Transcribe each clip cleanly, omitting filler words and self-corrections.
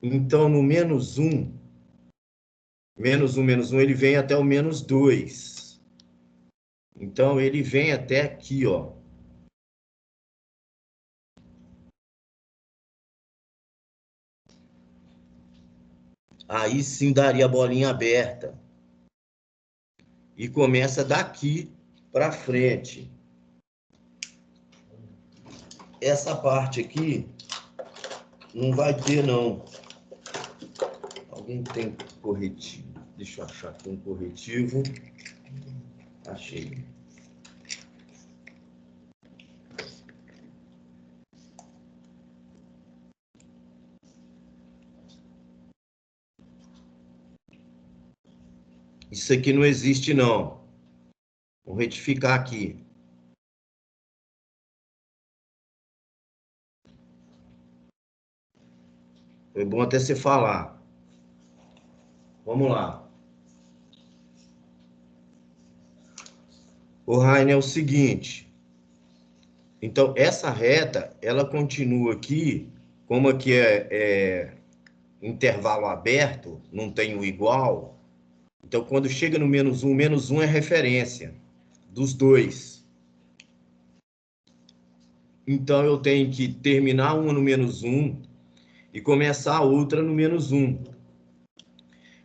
Então, no menos 1, ele vem até o -2. Então, ele vem até aqui, ó. Aí sim daria a bolinha aberta. E começa daqui para frente. Essa parte aqui não vai ter, não. Alguém tem corretivo? Deixa eu achar aqui um corretivo. Achei. Isso aqui não existe, não. Vou retificar aqui. Foi bom até você falar. Vamos lá. O Rainer, é o seguinte. Então, essa reta, ela continua aqui, como aqui é intervalo aberto, não tem o igual. Então, quando chega no -1 é referência dos dois. Então, eu tenho que terminar uma no -1 e começar a outra no -1.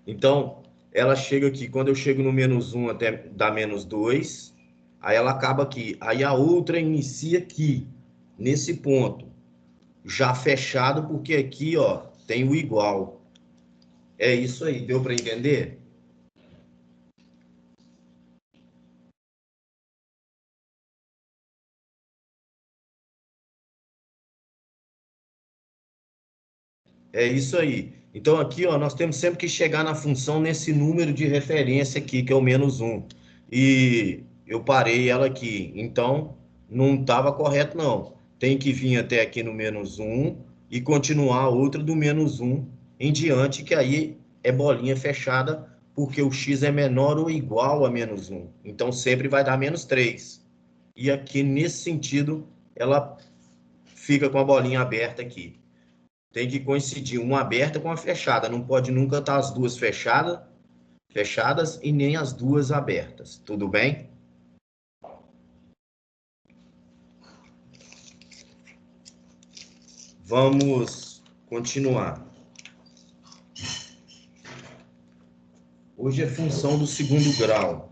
Então, ela chega aqui, quando eu chego no -1 até dar -2, aí ela acaba aqui. Aí a outra inicia aqui, nesse ponto, já fechado, porque aqui, ó, tem o igual. É isso aí, deu para entender? É isso aí. Então aqui, ó, nós temos sempre que chegar na função nesse número de referência aqui, que é o -1. E eu parei ela aqui. Então, não estava correto, não. Tem que vir até aqui no -1 e continuar a outra do -1 em diante, que aí é bolinha fechada, porque o x é menor ou igual a -1. Então, sempre vai dar -3. E aqui, nesse sentido, ela fica com a bolinha aberta aqui. Tem que coincidir uma aberta com a fechada. Não pode nunca estar as duas fechadas e nem as duas abertas. Tudo bem? Vamos continuar. Hoje é função do segundo grau.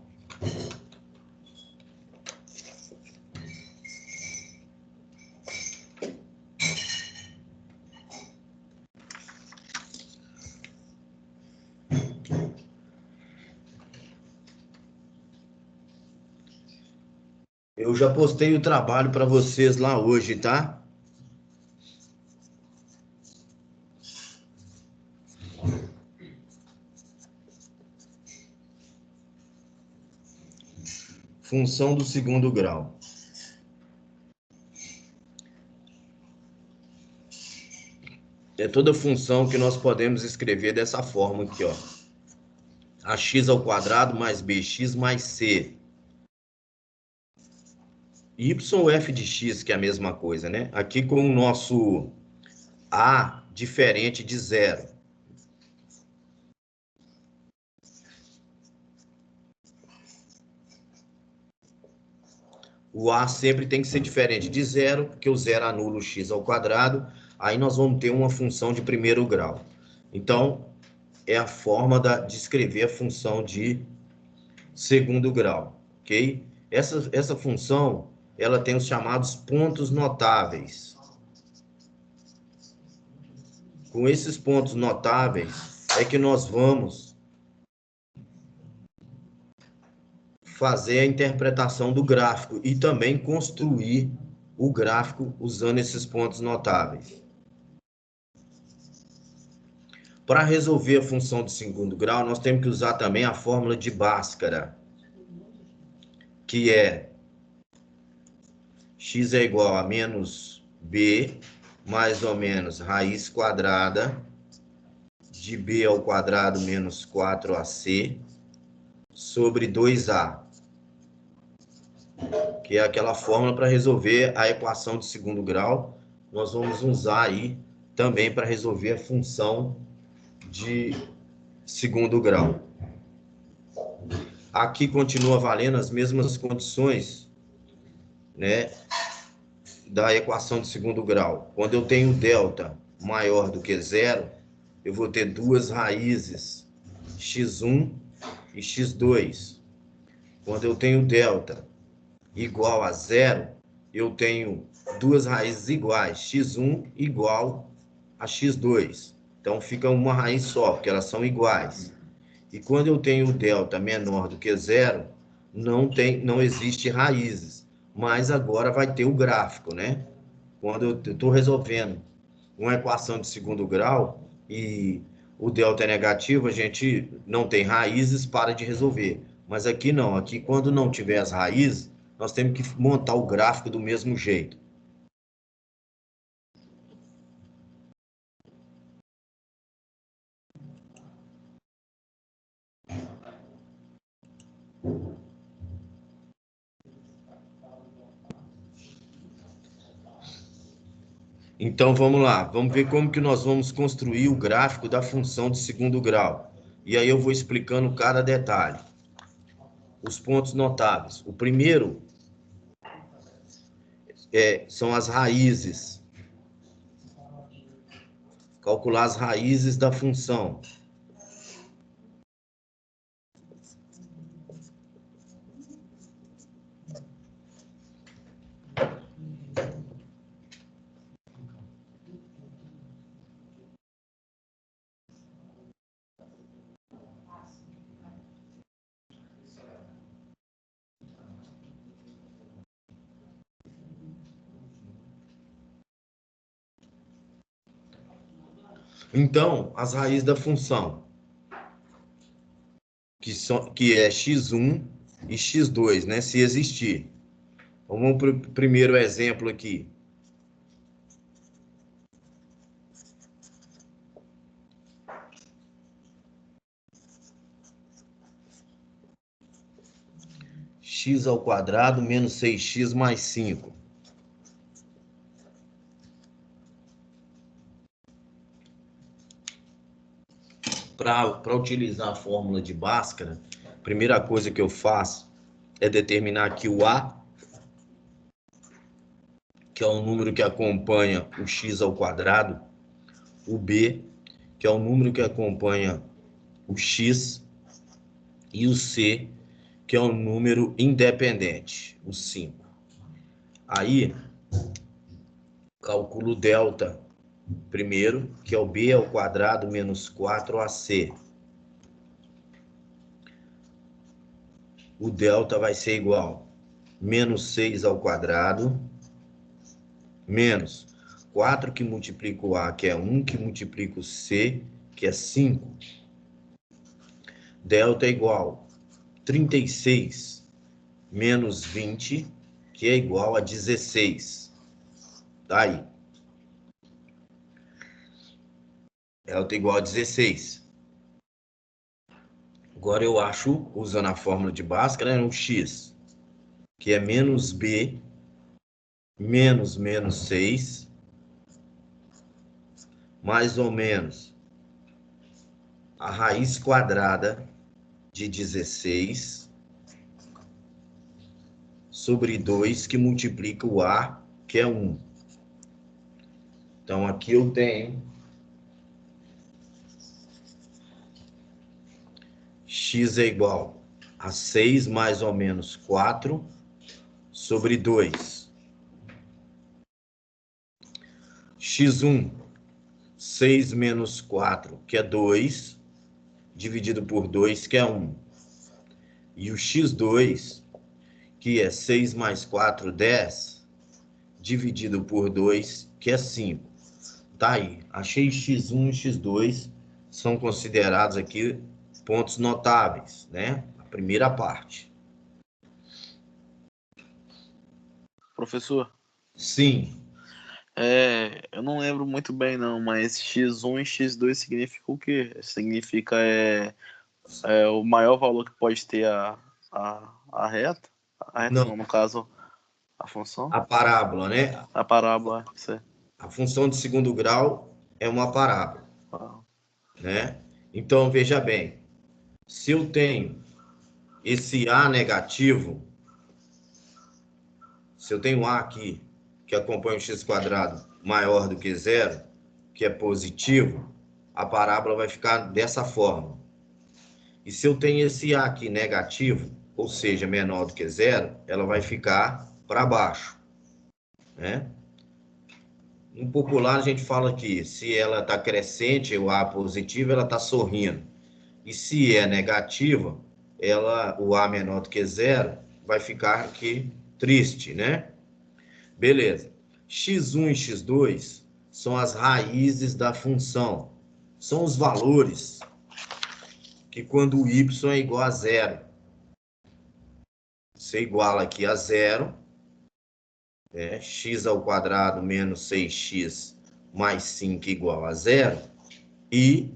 Eu já postei o trabalho para vocês lá hoje, tá? Função do segundo grau. É toda função que nós podemos escrever dessa forma aqui, ó. Ax² mais bx mais c. Y ou f de x, que é a mesma coisa, né? Aqui com o nosso a diferente de zero. O a sempre tem que ser diferente de zero, porque o zero anula o x². Aí nós vamos ter uma função de primeiro grau. Então, é a forma de escrever a função de segundo grau, ok? Essa função, ela tem os chamados pontos notáveis. Com esses pontos notáveis é que nós vamos fazer a interpretação do gráfico e também construir o gráfico usando esses pontos notáveis. Para resolver a função de segundo grau, nós temos que usar também a fórmula de Bhaskara, que é x é igual a menos b, mais ou menos raiz quadrada de b² menos 4ac, sobre 2a, que é aquela fórmula para resolver a equação de segundo grau. Nós vamos usar aí também para resolver a função de segundo grau. Aqui continua valendo as mesmas condições, né, da equação de segundo grau. Quando eu tenho delta maior do que zero, eu vou ter duas raízes, x1 e x2. Quando eu tenho delta igual a zero, eu tenho duas raízes iguais, x1 igual a x2. Então fica uma raiz só, porque elas são iguais. E quando eu tenho delta menor do que zero, não existe raízes. Mas agora vai ter o gráfico, né? Quando eu estou resolvendo uma equação de segundo grau e o delta é negativo, a gente não tem raízes, para de resolver. Mas aqui não, aqui quando não tiver as raízes, nós temos que montar o gráfico do mesmo jeito. Então vamos lá, vamos ver como que nós vamos construir o gráfico da função de segundo grau. E aí eu vou explicando cada detalhe. Os pontos notáveis. O primeiro são as raízes. Calcular as raízes da função. Então, as raízes da função, que é x1 e x2, né? Se existir. Vamos para o primeiro exemplo aqui. X ao quadrado menos 6x mais 5. Para utilizar a fórmula de Bhaskara, a primeira coisa que eu faço é determinar aqui o A, que é o número que acompanha o x ao quadrado, o B, que é o número que acompanha o x, e o C, que é um número independente, o 5. Aí, calculo delta primeiro, que é o B ao quadrado menos 4AC. O delta vai ser igual a menos 6 ao quadrado, menos 4 que multiplica o A, que é 1, que multiplica o C, que é 5. Delta é igual a 36 menos 20, que é igual a 16. Tá aí. Delta é igual a 16. Agora eu acho, usando a fórmula de Bhaskara, né, o x, que é menos b, menos 6, mais ou menos a raiz quadrada de 16 sobre 2, que multiplica o a, que é 1. Então, aqui eu tenho x é igual a 6 mais ou menos 4 sobre 2. x1, 6 menos 4, que é 2, dividido por 2, que é 1. E o x2, que é 6 mais 4, 10, dividido por 2, que é 5. Tá aí, achei x1 e x2, são considerados aqui pontos notáveis, né? A primeira parte. Professor, Sim. eu não lembro muito bem não, mas x1 e x2 significa o quê? Significa o maior valor que pode ter a reta? A reta Não, não, no caso, a função? a parábola, né? A parábola, certo. A função de segundo grau é uma parábola, Ah, né? Então, veja bem, se eu tenho esse A negativo, se eu tenho A aqui, que acompanha o x² maior do que zero, que é positivo, a parábola vai ficar dessa forma. E se eu tenho esse A aqui negativo, ou seja, menor do que zero, ela vai ficar para baixo, né? Em popular, a gente fala que se ela está crescente, o A positivo, ela está sorrindo. E se é negativa, o A menor do que zero, vai ficar aqui triste, né? Beleza. X1 e x2 são as raízes da função. São os valores que quando o y é igual a zero, você iguala aqui a zero, x² menos 6x mais 5 igual a zero, e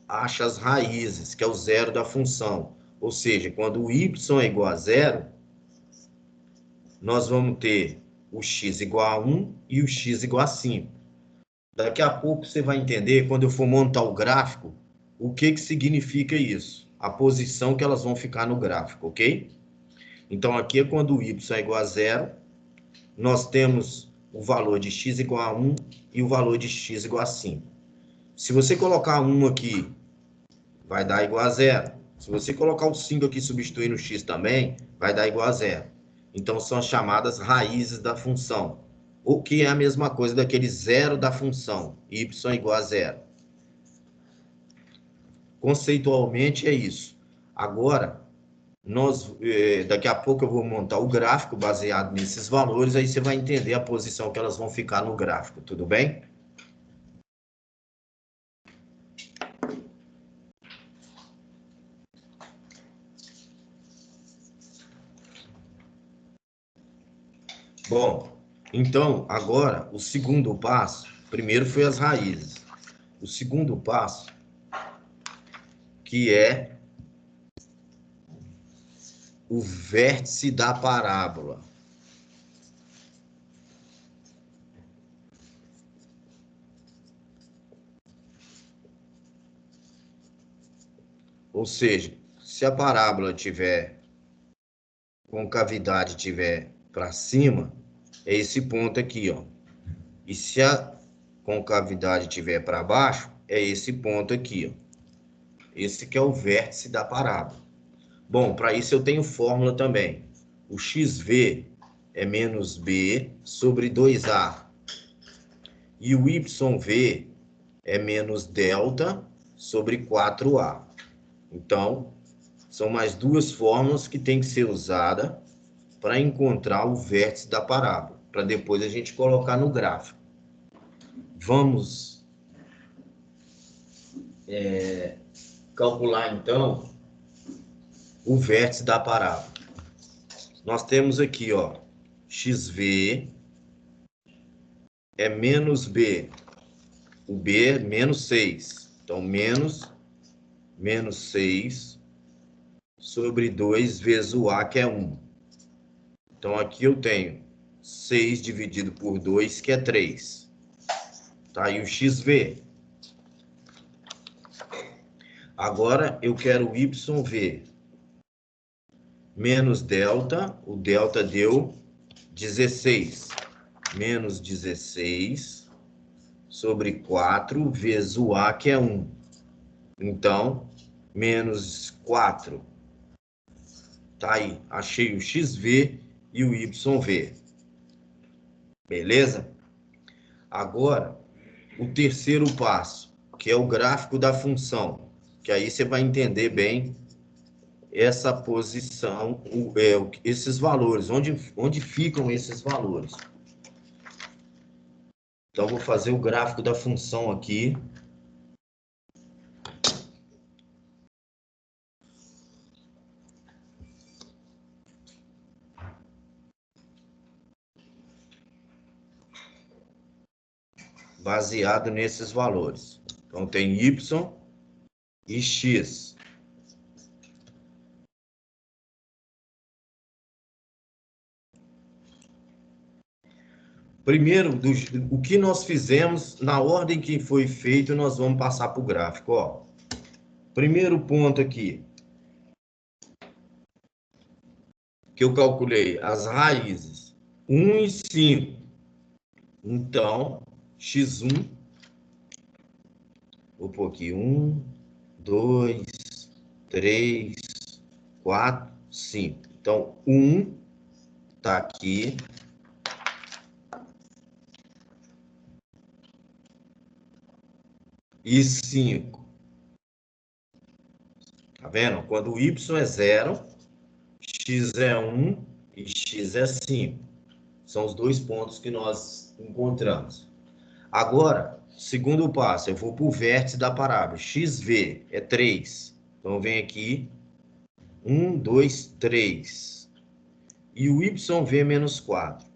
acha as raízes, que é o zero da função. Ou seja, quando o y é igual a zero, nós vamos ter o x igual a 1 e o x igual a 5. Daqui a pouco você vai entender, quando eu for montar o gráfico, o que significa isso. A posição que elas vão ficar no gráfico, ok? Então, aqui é quando o y é igual a zero, nós temos o valor de x igual a 1 e o valor de x igual a 5. Se você colocar 1 aqui, vai dar igual a zero. Se você colocar o 5 aqui substituindo o x também, vai dar igual a zero. Então, são as chamadas raízes da função. O que é a mesma coisa daquele zero da função, y igual a zero. Conceitualmente é isso. Agora, daqui a pouco eu vou montar o gráfico baseado nesses valores, aí você vai entender a posição que elas vão ficar no gráfico, tudo bem? Bom, então, agora, o segundo passo, primeiro foi as raízes. O segundo passo, que é o vértice da parábola. Ou seja, se a parábola tiver concavidade tiver para cima, é esse ponto aqui, ó. E se a concavidade tiver para baixo, é esse ponto aqui, ó. Esse que é o vértice da parábola. Bom, para isso eu tenho fórmula também. O xv é menos b sobre 2a. E o yv é menos delta sobre 4a. Então, são mais duas fórmulas que tem que ser usada para encontrar o vértice da parábola, para depois a gente colocar no gráfico. Vamos calcular, então, o vértice da parábola. Nós temos aqui, ó, xv é menos b. O b é menos 6. Então, menos 6 sobre 2 vezes o a, que é 1. Então, aqui eu tenho 6 dividido por 2, que é 3. Tá aí o xv. Agora, eu quero o yv. Menos delta, o delta deu 16. Menos 16 sobre 4 vezes o a, que é 1. Então, menos 4. Tá aí, achei o xv e o yv. Beleza? Agora, o terceiro passo, que é o gráfico da função, que aí você vai entender bem essa posição, esses valores, onde ficam esses valores. Então, vou fazer o gráfico da função aqui. Baseado nesses valores. Então, tem y e x. Primeiro, o que nós fizemos, na ordem que foi feito, nós vamos passar para o gráfico. Ó. Primeiro ponto aqui, que eu calculei as raízes, 1 e 5. Então, x1, vou pôr aqui 1, 2, 3, 4, 5. Então, 1 está aqui. E 5. Tá vendo? Quando o y é 0, x é 1 e x é 5. São os dois pontos que nós encontramos. Agora, segundo passo, eu vou para o vértice da parábola. xv é 3. Então, vem aqui. 1, 2, 3. E o yv menos 4.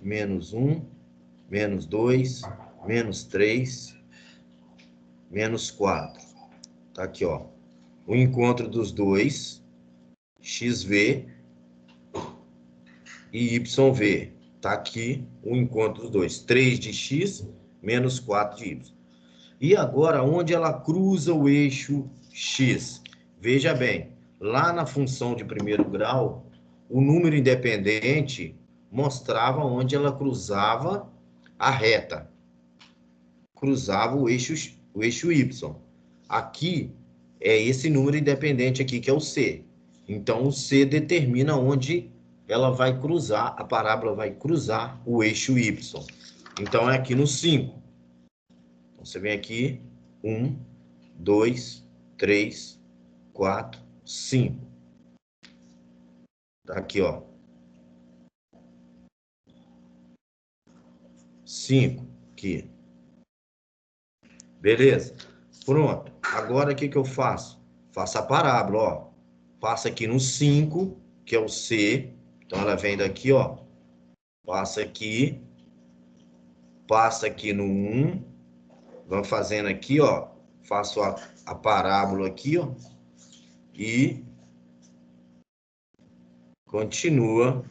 Menos 1, menos 2, menos 3, menos 4. Tá aqui, ó. O encontro dos dois, xv e YV. Tá aqui o encontro dos dois. 3 de x menos 4 de y. E agora, onde ela cruza o eixo x? Veja bem, lá na função de primeiro grau, o número independente mostrava onde ela cruzava a reta. Cruzava o eixo y. Aqui é esse número independente aqui, que é o c. Então, o c determina onde ela vai cruzar, a parábola vai cruzar o eixo y. Então, é aqui no 5. Então, você vem aqui, 1, 2, 3, 4, 5. Tá aqui, ó. 5, aqui. Beleza? Pronto. Agora, o que que eu faço? Faço a parábola, ó. Passa aqui no 5, que é o C. Então, ela vem daqui, ó. Passa aqui no 1. Vamos fazendo aqui, ó. Faço a parábola aqui, ó. E continua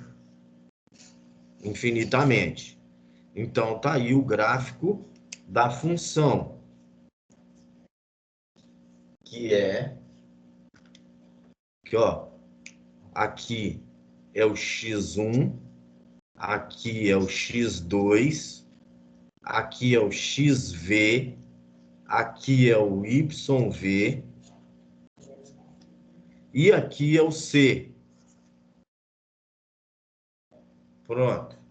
infinitamente. Então, tá aí o gráfico da função, que é que, ó, aqui é o x1, aqui é o x2, aqui é o xv, aqui é o yv e aqui é o c. Pronto.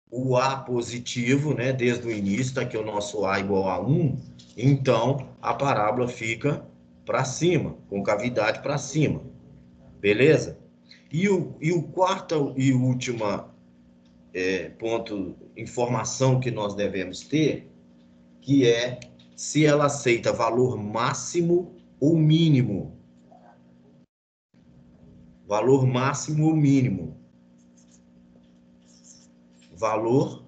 O A positivo, né, desde o início, tá aqui o nosso A igual a 1, então a parábola fica para cima, com cavidade para cima. Beleza? E o quarto e última ponto, informação que nós devemos ter, que é se ela aceita valor máximo ou mínimo. Valor máximo ou mínimo. Valor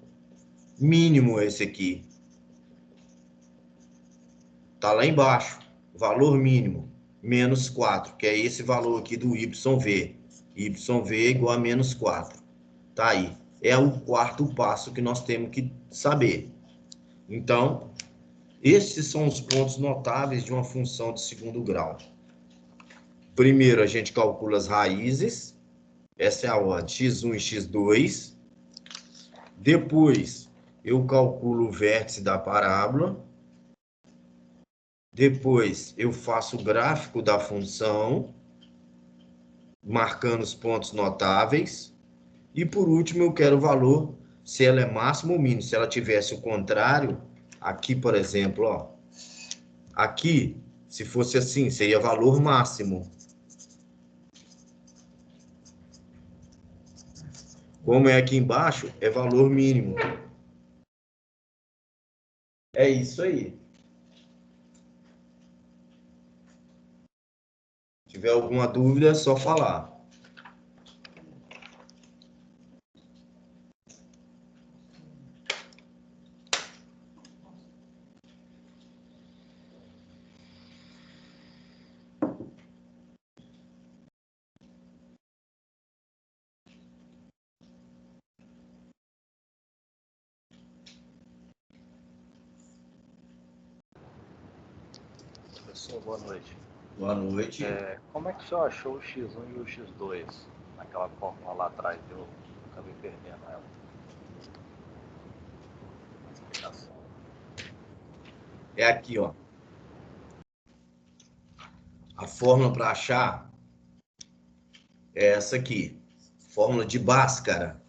mínimo esse aqui. Tá lá embaixo. Valor mínimo. Menos 4, que é esse valor aqui do YV. YV é igual a menos 4. Tá aí. É o quarto passo que nós temos que saber. Então, esses são os pontos notáveis de uma função de segundo grau. Primeiro, a gente calcula as raízes. Essa é a ordem, x1 e x2. Depois, eu calculo o vértice da parábola. Depois, eu faço o gráfico da função, marcando os pontos notáveis. E, por último, eu quero o valor, se ela é máximo ou mínimo. Se ela tivesse o contrário, aqui, por exemplo, ó. Aqui, se fosse assim, seria valor máximo. Como é aqui embaixo, é valor mínimo. É isso aí. Se tiver alguma dúvida, é só falar. professor, boa noite. Boa noite. Como é que o senhor achou o X1 e o X2 naquela fórmula lá atrás? Eu acabei perdendo ela. Explicação. É aqui, ó. A fórmula para achar é essa aqui. Fórmula de Bhaskara.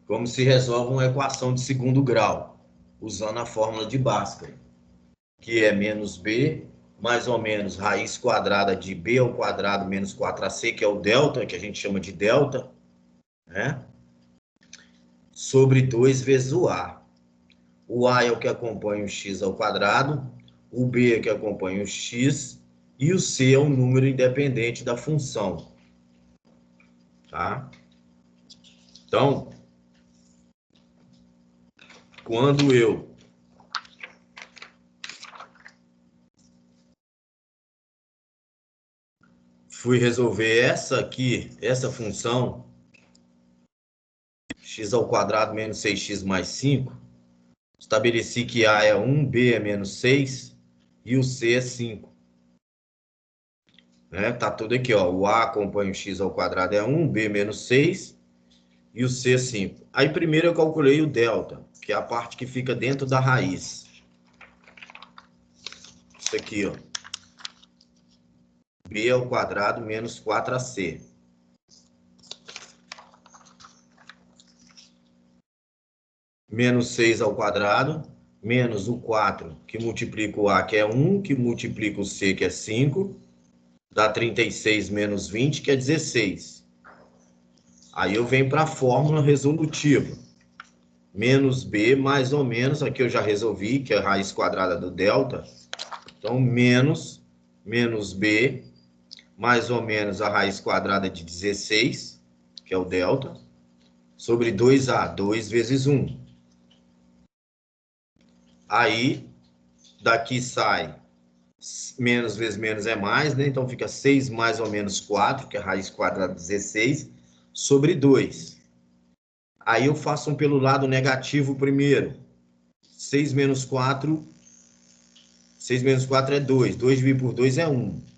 Como se resolve uma equação de segundo grau, usando a fórmula de Bhaskara, que é menos b, mais ou menos raiz quadrada de b ao quadrado menos 4ac, que é o delta, que a gente chama de delta, né? Sobre 2 vezes o a. O a é o que acompanha o x ao quadrado, o b é o que acompanha o x, e o c é um número independente da função. Tá? Então, quando eu fui resolver essa aqui, essa função, x ao quadrado menos 6x mais 5, estabeleci que a é 1, b é menos 6 e o c é 5. Né? Tá tudo aqui, ó. O a acompanha o x ao quadrado é 1, b menos 6 e o c é 5. Aí primeiro eu calculei o delta, que é a parte que fica dentro da raiz. Isso aqui, ó. B ao quadrado menos 4ac. Menos 6 ao quadrado, menos o 4, que multiplica o a, que é 1, que multiplica o c, que é 5, dá 36 menos 20, que é 16. Aí eu venho para a fórmula resolutiva. Menos b, mais ou menos, aqui eu já resolvi, que é a raiz quadrada do delta. Então, menos b, mais ou menos a raiz quadrada de 16, que é o delta, sobre 2a, 2 vezes 1. Aí, daqui sai menos vezes menos é mais, né? Então fica 6 mais ou menos 4, que é a raiz quadrada de 16, sobre 2. Aí eu faço um pelo lado negativo primeiro. 6 menos 4 é 2. 2 dividido por 2 é 1.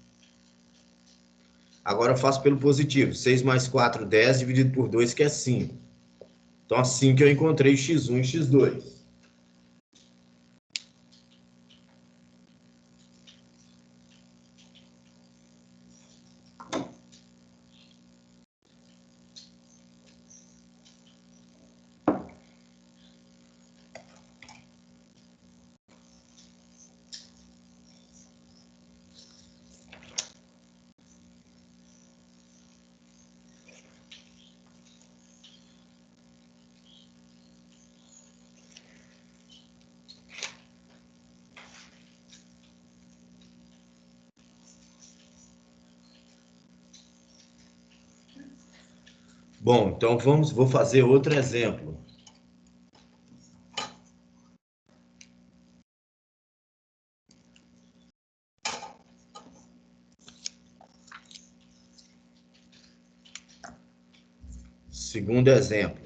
Agora eu faço pelo positivo. 6 mais 4, 10, dividido por 2, que é 5. Então assim que eu encontrei x1 e x2. Bom, então vou fazer outro exemplo. Segundo exemplo.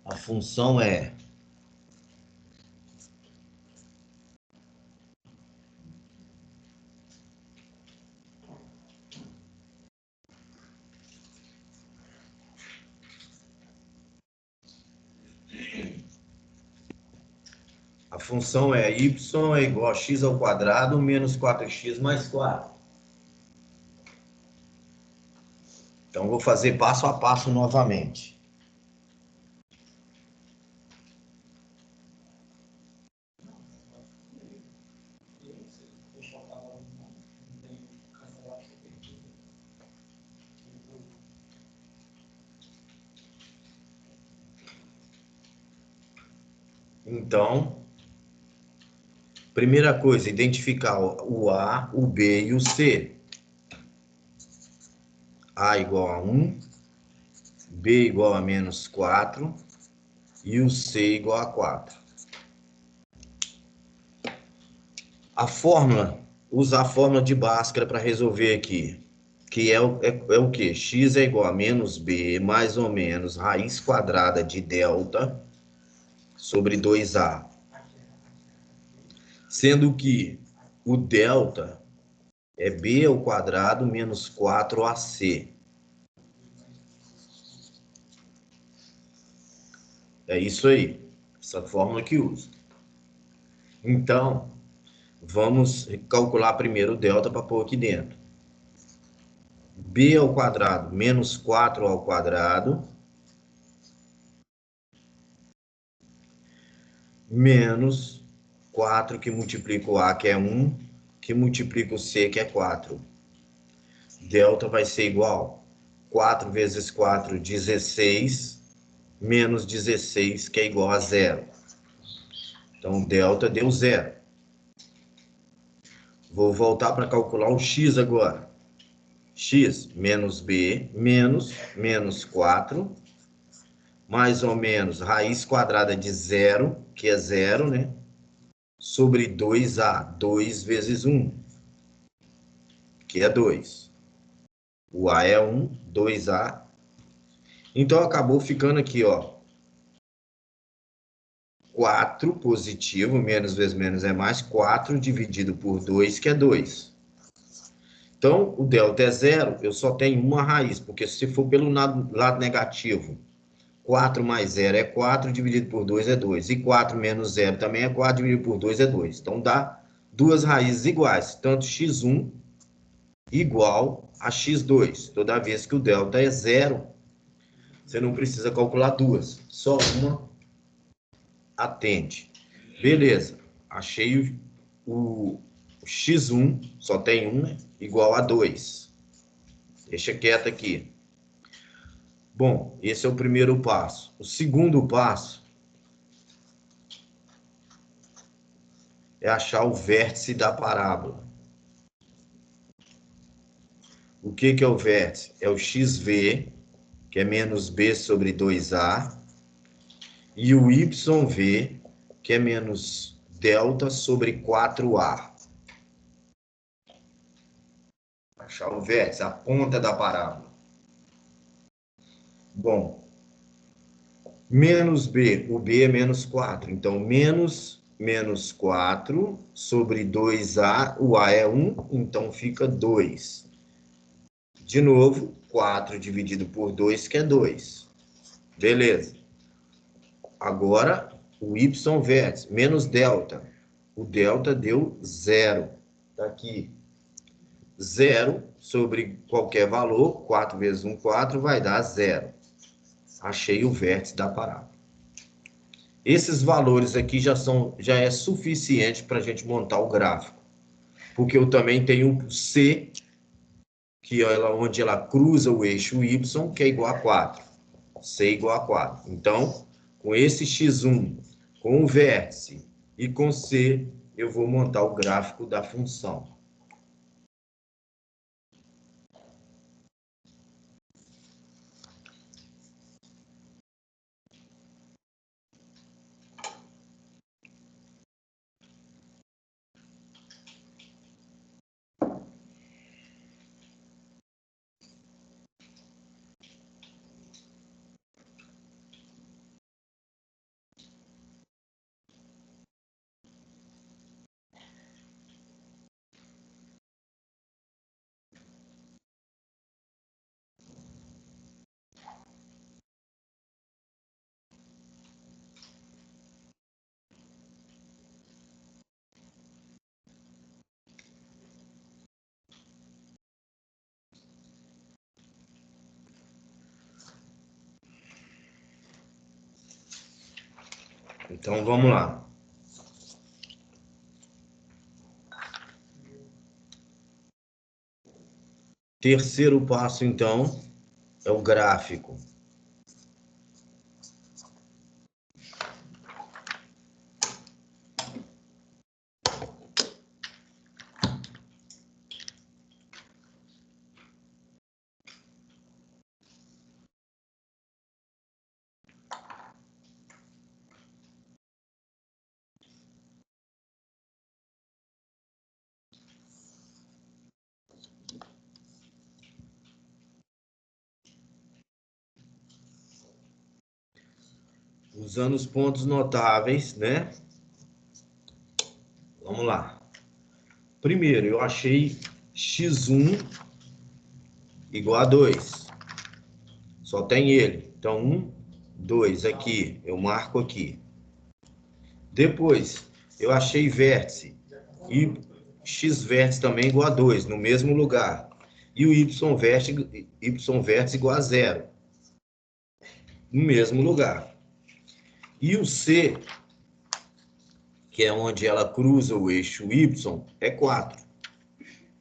A função é y é igual a x ao quadrado menos 4x mais 4. Então, vou fazer passo a passo novamente. Então, primeira coisa, identificar o A, o B e o C. A igual a 1, B igual a menos 4 e o C igual a 4. A fórmula, usar a fórmula de Bhaskara para resolver aqui. que é o quê? X é igual a menos B, mais ou menos, raiz quadrada de delta sobre 2A. Sendo que o delta é B ao quadrado menos 4AC. É isso aí, essa fórmula que usa. Então, vamos calcular primeiro o delta para pôr aqui dentro. B ao quadrado menos 4 ao quadrado menos 4 que multiplica o A, que é 1, que multiplica o C, que é 4. Delta vai ser igual 4 vezes 4, 16, menos 16, que é igual a 0. Então, delta deu 0. Vou voltar para calcular o x agora. X menos B menos 4, mais ou menos raiz quadrada de 0, que é 0, né? Sobre 2A, 2 vezes 1, que é 2. O A é 1, 2A. Então, acabou ficando aqui, ó. 4 positivo, menos vezes menos é mais, 4 dividido por 2, que é 2. Então, o delta é 0, eu só tenho uma raiz, porque se for pelo lado negativo, 4 mais 0 é 4, dividido por 2 é 2. E 4 menos 0 também é 4, dividido por 2 é 2. Então, dá duas raízes iguais, tanto x1 igual a x2. Toda vez que o delta é 0, você não precisa calcular duas, só uma atende. Beleza, achei o x1, só tem um, né? Igual a 2. Deixa quieto aqui. Bom, esse é o primeiro passo. O segundo passo é achar o vértice da parábola. O que é o vértice? É o xv, que é menos b sobre 2a, e o yv, que é menos delta sobre 4a. Achar o vértice, a ponta da parábola. Bom, menos b, o b é menos 4, então menos 4 sobre 2a, o a é 1, então fica 2. De novo, 4 dividido por 2, que é 2. Beleza. Agora, o y vértice, menos delta. O delta deu 0. Está aqui. 0 sobre qualquer valor, 4 vezes 1, 4, vai dar 0. Achei o vértice da parábola. Esses valores aqui já é suficiente para a gente montar o gráfico. Porque eu também tenho o C, que é onde ela cruza o eixo Y, que é igual a 4. C igual a 4. Então, com esse x1, com o vértice e com C, eu vou montar o gráfico da função. Então, vamos lá. Terceiro passo, então, é o gráfico. Usando os pontos notáveis, né? Vamos lá. Primeiro, eu achei x1 igual a 2. Só tem ele. Então, 1, 2 aqui. Eu marco aqui. Depois, eu achei vértice. E x vértice também igual a 2, no mesmo lugar. E o y vértice igual a 0, no mesmo lugar. E o C, que é onde ela cruza o eixo y, é 4.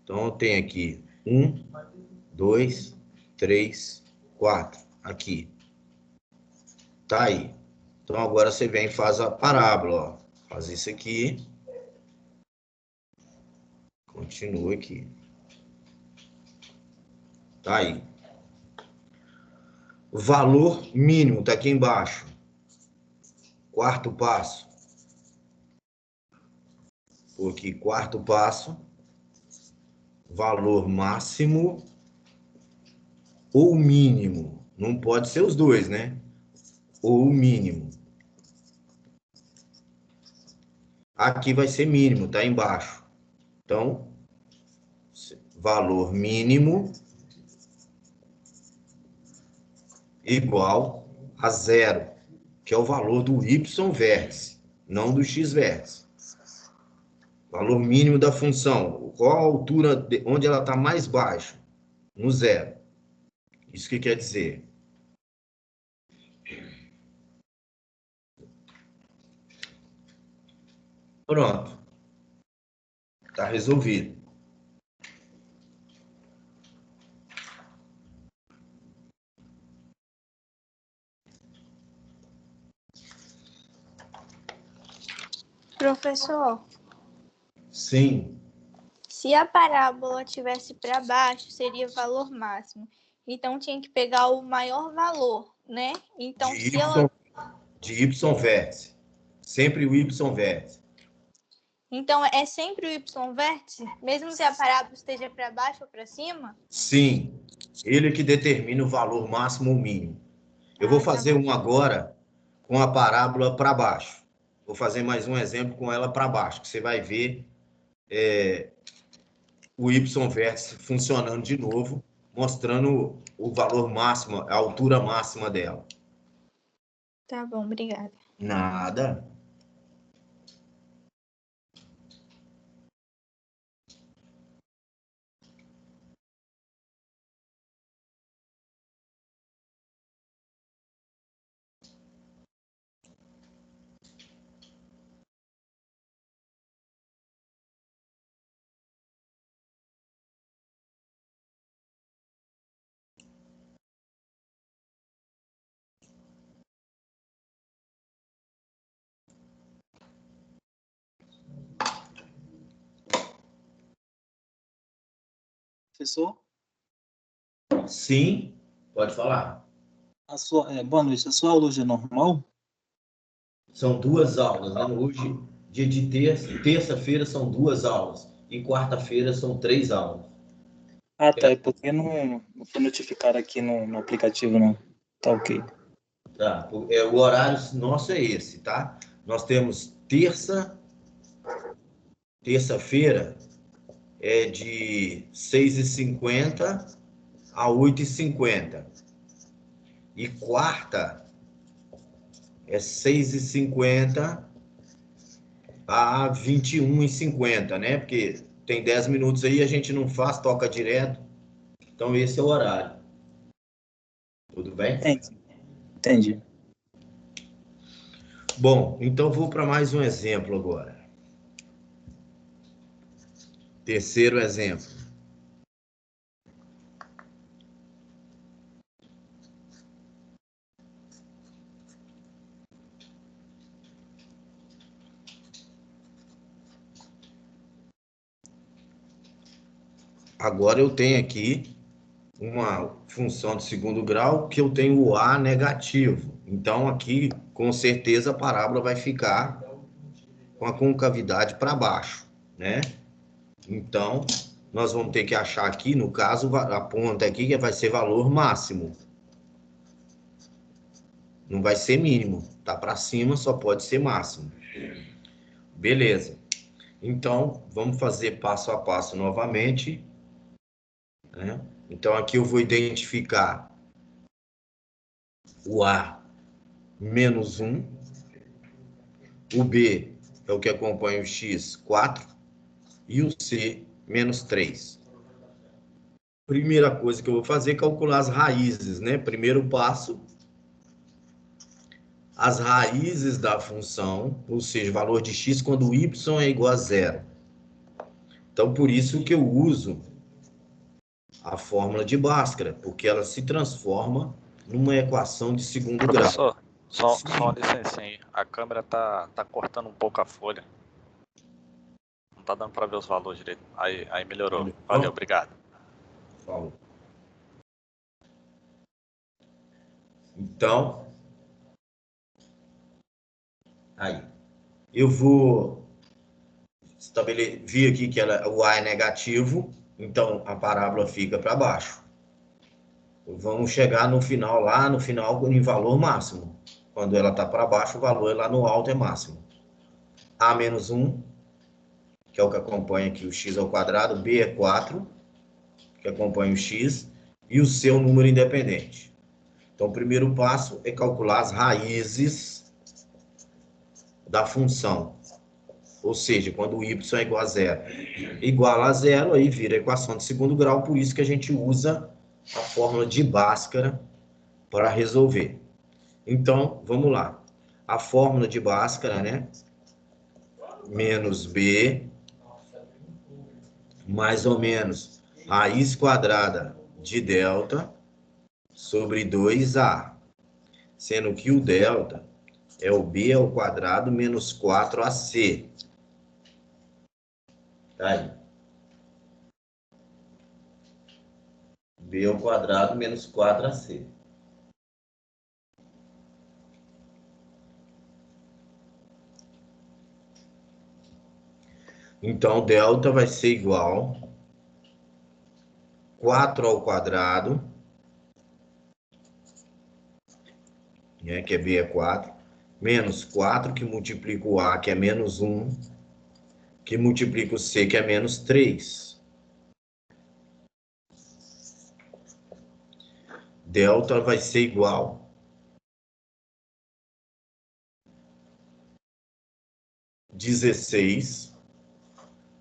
Então, eu tenho aqui 1, 2, 3, 4. Aqui. Tá aí. Então, agora você vem e faz a parábola. Ó. Faz isso aqui. Continua aqui. Tá aí. O valor mínimo tá aqui embaixo. Quarto passo. Por aqui, quarto passo. Valor máximo ou mínimo. Não pode ser os dois, né? Ou mínimo. Aqui vai ser mínimo, tá embaixo. Então, valor mínimo igual a 0, que é o valor do y vértice, não do x vértice. Valor mínimo da função. Qual a altura, onde ela está mais baixa? No 0. Isso que quer dizer? Pronto. Está resolvido. Professor, Sim. se a parábola tivesse para baixo, seria o valor máximo. Então, tinha que pegar o maior valor, né? Então, De y vértice. Sempre o y vértice. Então, é sempre o y vértice? Mesmo se a parábola esteja para baixo ou para cima? Sim. Ele que determina o valor máximo ou mínimo. Eu vou fazer um agora com a parábola para baixo. Vou fazer mais um exemplo com ela para baixo, que você vai ver o y vértice funcionando de novo, mostrando o valor máximo, a altura máxima dela. Tá bom, obrigada. Nada. Professor, Sim, pode falar. boa noite. A sua aula hoje é normal? São 2 aulas, né? Hoje, dia de terça-feira, são 2 aulas. E quarta-feira são 3 aulas. Ah, tá. É porque não foi notificado aqui no aplicativo, não. Tá ok. Tá? O horário nosso é esse, tá? Nós temos terça-feira é de 6h50 a 8h50. E quarta é 6h50 a 21h50, né? Porque tem 10 minutos aí, a gente não faz, toca direto. Então, esse é o horário. Tudo bem? Entendi. Bom, então vou para mais um exemplo agora. Terceiro exemplo. Agora eu tenho aqui uma função de segundo grau que eu tenho o A negativo. Então, aqui, com certeza, a parábola vai ficar com a concavidade para baixo, né? Então, nós vamos ter que achar aqui, no caso, a ponta aqui que vai ser valor máximo. Não vai ser mínimo, Está para cima, só pode ser máximo. Beleza. Então, vamos fazer passo a passo novamente, né? Então, aqui eu vou identificar o A menos 1, o B é o que acompanha o X, 4, e o C, menos 3. Primeira coisa que eu vou fazer é calcular as raízes, né? Primeiro passo, as raízes da função, ou seja, o valor de x quando y é igual a 0. Então, por isso que eu uso a fórmula de Bhaskara, porque ela se transforma numa equação de segundo grau. Professor, só uma licença aí. A câmera tá cortando um pouco a folha. Não tá dando para ver os valores direito. Aí melhorou. Valeu, obrigado. Falou. Então, aí, eu vou vi aqui que o A é negativo, então a parábola fica para baixo. Vamos chegar no final, lá no final, em valor máximo. Quando ela está para baixo, o valor lá no alto é máximo. A menos 1, que é o que acompanha aqui o x ao quadrado, B é 4, que acompanha o x, e o C é um número independente. Então, o primeiro passo é calcular as raízes da função. Ou seja, quando o y é igual a 0. Igual a 0, aí vira equação de segundo grau, por isso que a gente usa a fórmula de Bhaskara para resolver. Então, vamos lá. A fórmula de Bhaskara, né? Menos b, mais ou menos raiz quadrada de delta sobre 2a. Sendo que o delta é o b ao quadrado menos 4ac. Tá aí. B ao quadrado menos 4ac. Então, delta vai ser igual a 4 ao quadrado, né, que é B é 4, menos 4, que multiplica o A, que é menos 1, que multiplica o C, que é menos 3. Delta vai ser igual a 16.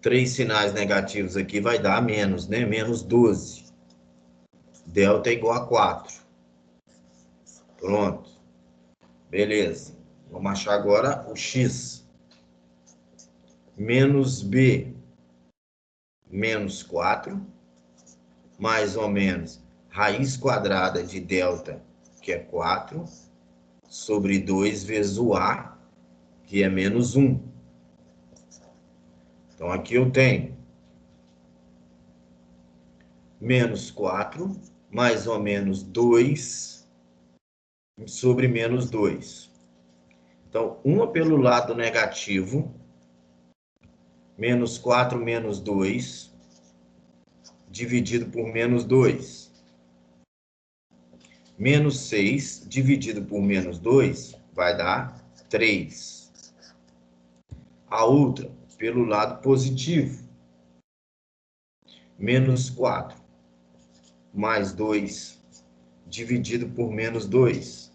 3 sinais negativos aqui vai dar menos, né? Menos 12. Delta é igual a 4. Pronto. Beleza. Vamos achar agora o x. Menos b, menos 4, mais ou menos raiz quadrada de delta, que é 4, sobre 2 vezes o a, que é menos 1. Então, aqui eu tenho menos 4, mais ou menos 2, sobre menos 2. Então, uma pelo lado negativo, menos 4 menos 2, dividido por menos 2. Menos 6, dividido por menos 2, vai dar 3. A outra, pelo lado positivo, menos 4, mais 2, dividido por menos 2.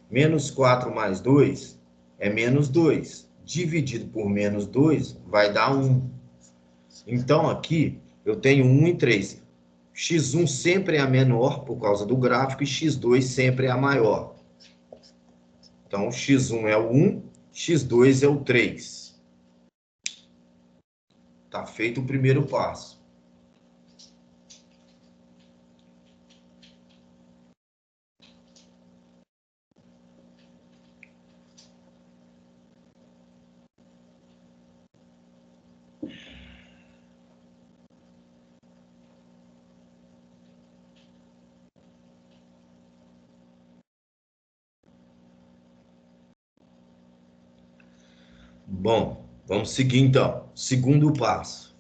Menos 4 mais 2 é menos 2. Dividido por menos 2 vai dar 1. Então, aqui, eu tenho 1 e 3. x1 sempre é a menor por causa do gráfico e x2 sempre é a maior. Então, x1 é o 1, x2 é o 3. Tá feito o primeiro passo. Bom, vamos seguir então. Segundo passo.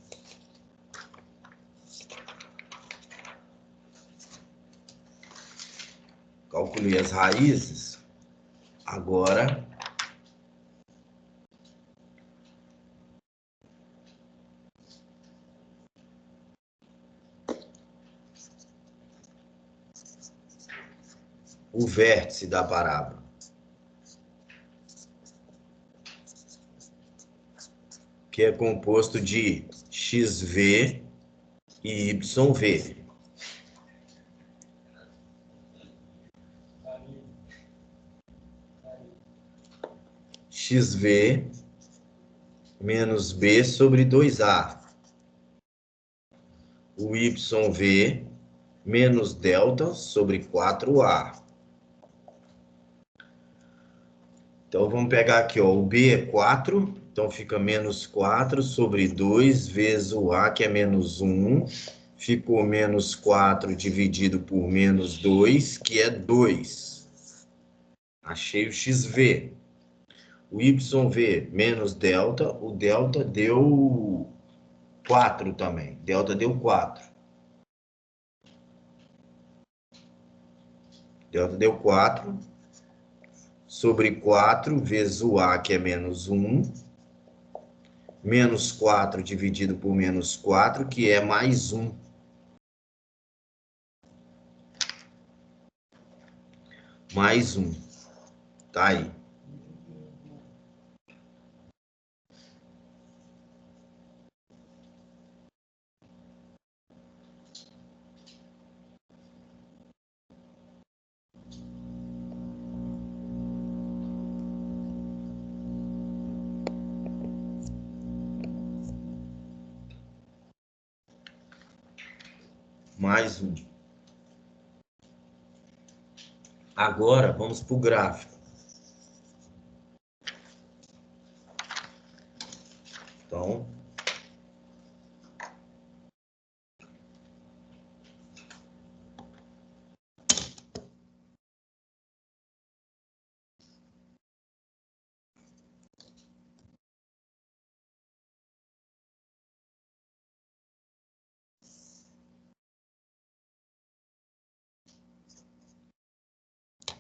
Calculei as raízes. Agora, o vértice da parábola, que é composto de xv e yv. xv menos b sobre 2a. O yv menos delta sobre 4a. Então, vamos pegar aqui, ó, o b é 4, então fica menos 4 sobre 2 vezes o a, que é menos 1. Ficou menos 4 dividido por menos 2, que é 2. Achei o xv. O yv menos delta, o delta deu 4 também. Delta deu 4. Delta deu 4 sobre 4 vezes o a, que é menos 1. Menos 4 dividido por menos 4, que é mais 1. Mais 1. Tá aí. Mais 1. Agora, vamos para o gráfico. Então,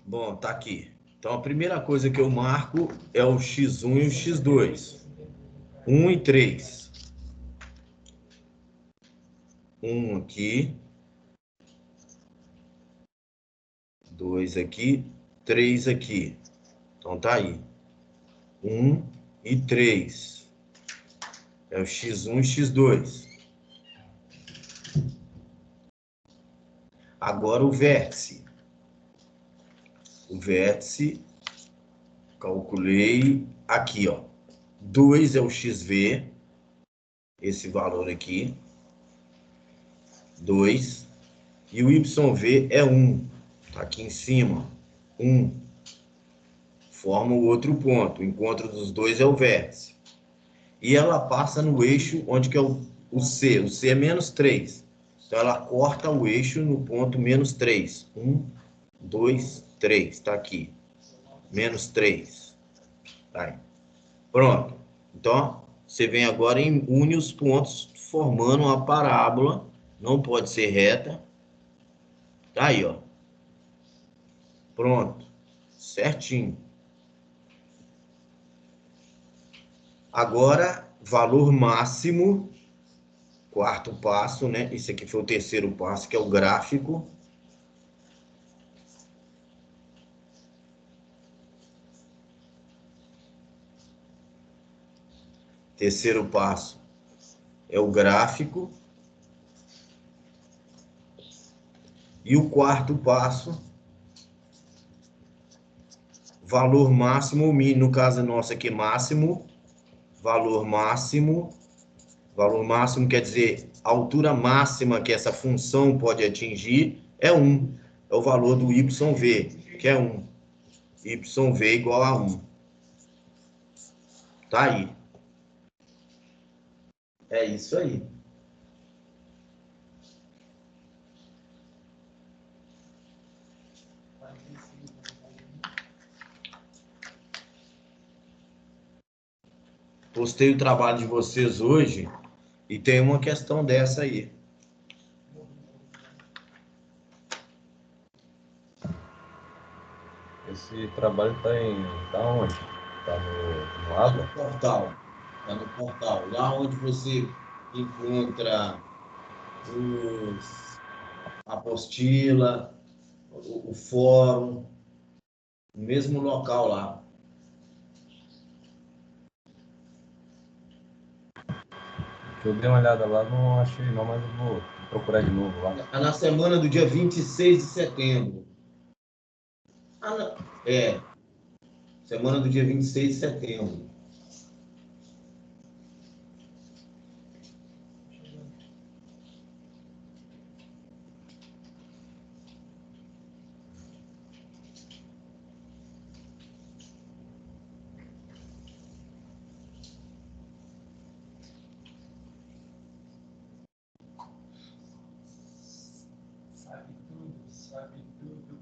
bom, tá aqui. Então, a primeira coisa que eu marco é o x1 e o x2. 1 e 3. 1 aqui. 2 aqui. 3 aqui. Então, tá aí. 1 e 3. É o x1 e x2. Agora o vértice. O vértice, calculei aqui, ó. 2 é o xv, esse valor aqui. 2. E o yv é 1. Tá aqui em cima. 1. Forma o outro ponto. O encontro dos dois é o vértice. E ela passa no eixo onde que é o C. O C é menos 3. Então, ela corta o eixo no ponto menos 3. 1, 2, 3. Tá aqui. Menos 3. Tá aí. Pronto. Então, você vem agora e une os pontos formando uma parábola. Não pode ser reta. Tá aí, ó. Pronto. Certinho. Agora, valor máximo. Quarto passo, né? Esse aqui foi o terceiro passo, que é o gráfico. Terceiro passo é o gráfico. E o quarto passo, valor máximo ou mínimo. No caso nosso aqui, máximo. Valor máximo. Valor máximo quer dizer a altura máxima que essa função pode atingir é 1. É o valor do yv, que é 1. yv igual a 1. Tá aí. É isso aí. Postei o trabalho de vocês hoje e tem uma questão dessa aí. Esse trabalho tá onde? Tá no Abra? No portal. Está no portal. Lá onde você encontra a apostila, o fórum, no mesmo local lá. Eu dei uma olhada lá, não achei não, mas eu vou procurar de novo lá. Na semana do dia 26 de setembro. Semana do dia 26 de setembro. Sabe tudo.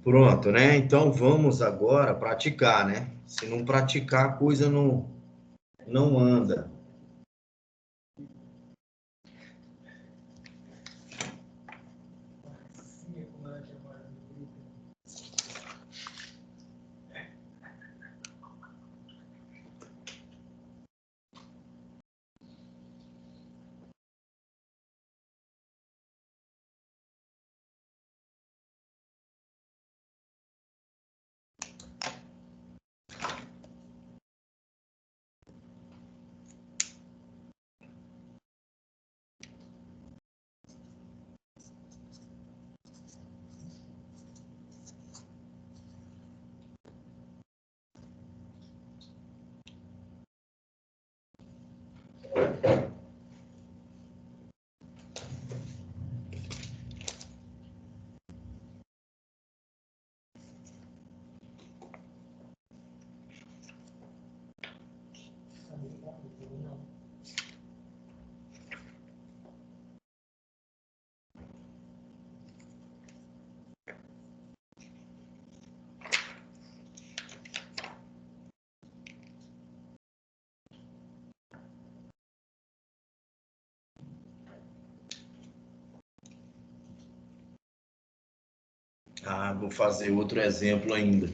Pronto, né? Então vamos agora praticar, né? Se não praticar, a coisa não anda. Vou fazer outro exemplo ainda.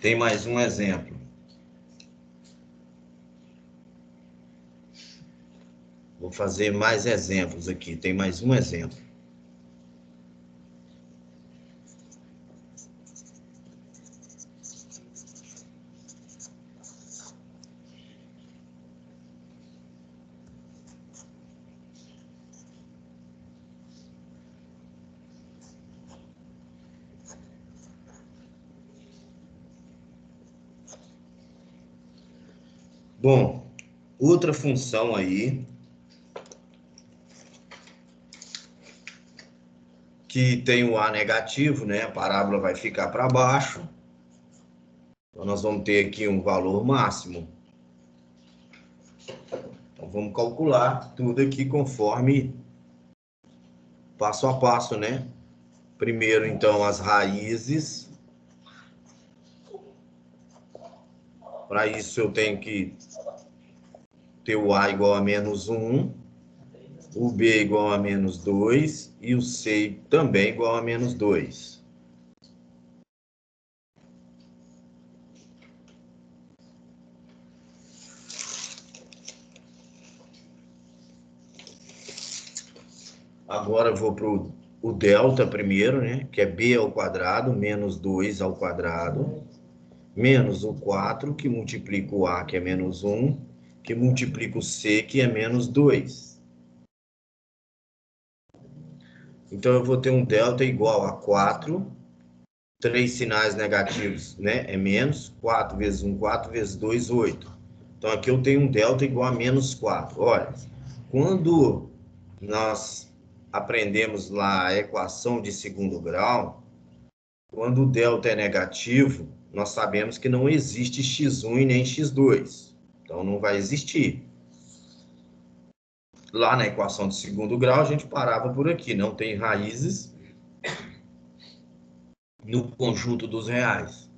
Tem mais um exemplo. Vou fazer mais exemplos aqui. Tem mais um exemplo. Bom, outra função aí que tem o A negativo, né? A parábola vai ficar para baixo. Então, nós vamos ter aqui um valor máximo. Então, vamos calcular tudo aqui conforme passo a passo, né? Primeiro, então, as raízes. Para isso, eu tenho que ter o A igual a menos 1, o B igual a menos 2 e o C também igual a menos 2. Agora eu vou para o delta primeiro, né? Que é B ao quadrado menos 2 ao quadrado, menos o 4, que multiplica o A, que é menos 1, que multiplica o C, que é menos 2. Então, eu vou ter um delta igual a 4, 3 sinais negativos, né? É menos, 4 vezes 1, 4 vezes 2, 8. Então, aqui eu tenho um delta igual a menos 4. Olha, quando nós aprendemos lá a equação de segundo grau, quando o delta é negativo, nós sabemos que não existe x1 e nem x2. Então, não vai existir. Lá na equação de segundo grau, a gente parava por aqui. Não tem raízes, no conjunto dos reais.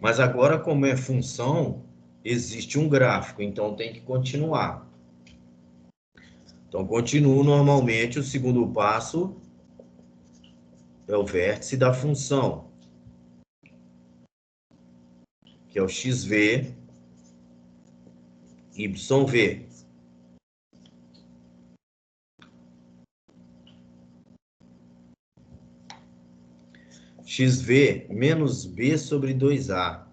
Mas agora, como é função, existe um gráfico, então tem que continuar. Então, continuo normalmente, o segundo passo é o vértice da função, que é o xv, yv. xv menos b sobre 2a,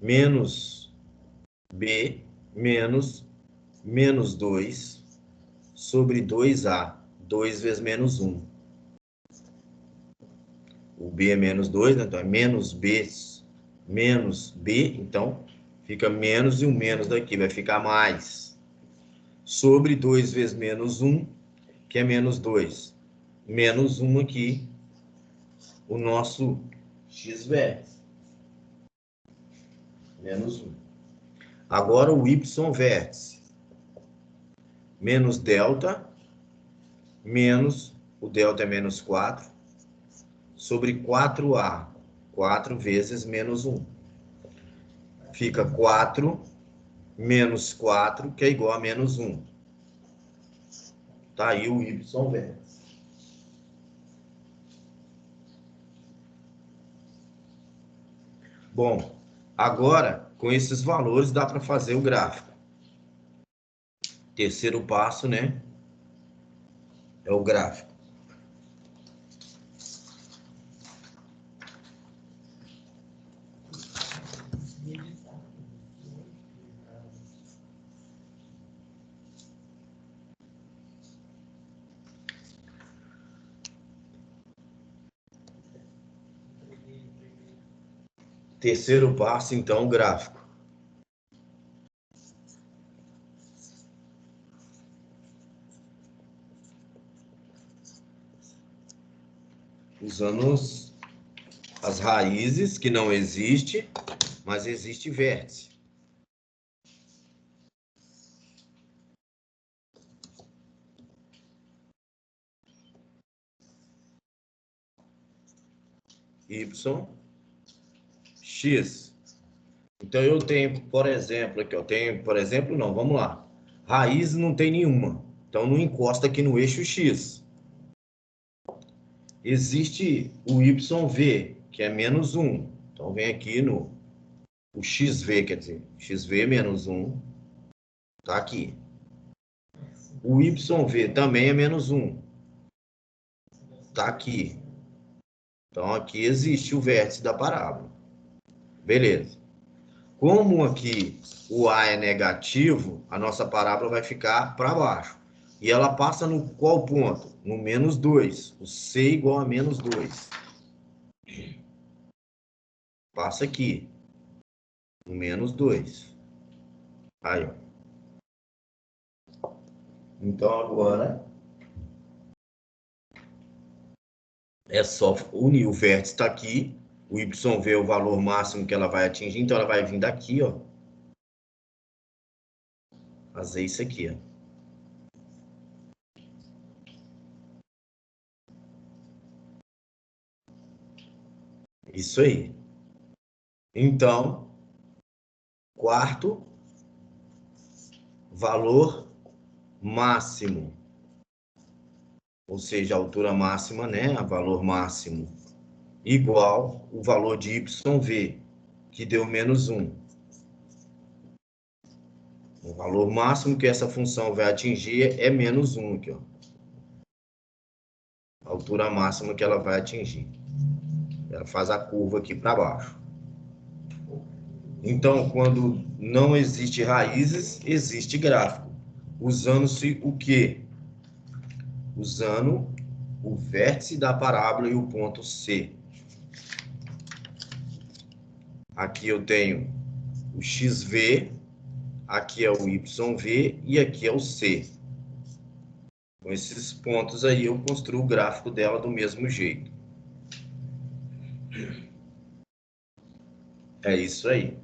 menos b menos 2 sobre 2a, 2 vezes menos 1. O b é menos 2, né? Então é menos b, então fica menos e um menos daqui, vai ficar mais. Sobre 2 vezes menos 1, que é menos 2. Menos 1 aqui, o nosso x vértice. Menos 1. Agora o y vértice. Menos delta, menos, o delta é menos 4, sobre 4a. 4 vezes menos 1. Fica 4 menos 4, que é igual a menos 1. Tá aí o y vértice. Bom, agora, com esses valores, dá para fazer o gráfico. Terceiro passo, né? É o gráfico. Terceiro passo, então, o gráfico. Usando as raízes, que não existe, mas existe vértice. Y, x. Então, eu tenho, por exemplo, aqui, eu tenho, por exemplo, não, vamos lá. Raiz não tem nenhuma, então não encosta aqui no eixo x. Existe o YV, que é menos 1. Então, vem aqui no o XV, quer dizer, XV menos 1, tá aqui. O YV também é menos 1, tá aqui. Então, aqui existe o vértice da parábola. Beleza. Como aqui o A é negativo, a nossa parábola vai ficar para baixo. E ela passa no qual ponto? No menos 2. O C igual a menos 2. Passa aqui. No menos 2. Aí, ó. Então, agora é só unir. O vértice está aqui. O YV é o valor máximo que ela vai atingir. Então, ela vai vir daqui, ó. Fazer isso aqui, ó. Isso aí. Então, quarto, valor máximo. Ou seja, a altura máxima, né? A valor máximo igual o valor de YV, que deu menos 1. O valor máximo que essa função vai atingir é menos 1 aqui, ó. A altura máxima que ela vai atingir. Ela faz a curva aqui para baixo. Então, quando não existe raízes, existe gráfico. Usando-se o quê? Usando o vértice da parábola e o ponto C. Aqui eu tenho o XV, aqui é o YV e aqui é o C. Com esses pontos aí eu construo o gráfico dela do mesmo jeito. É isso aí.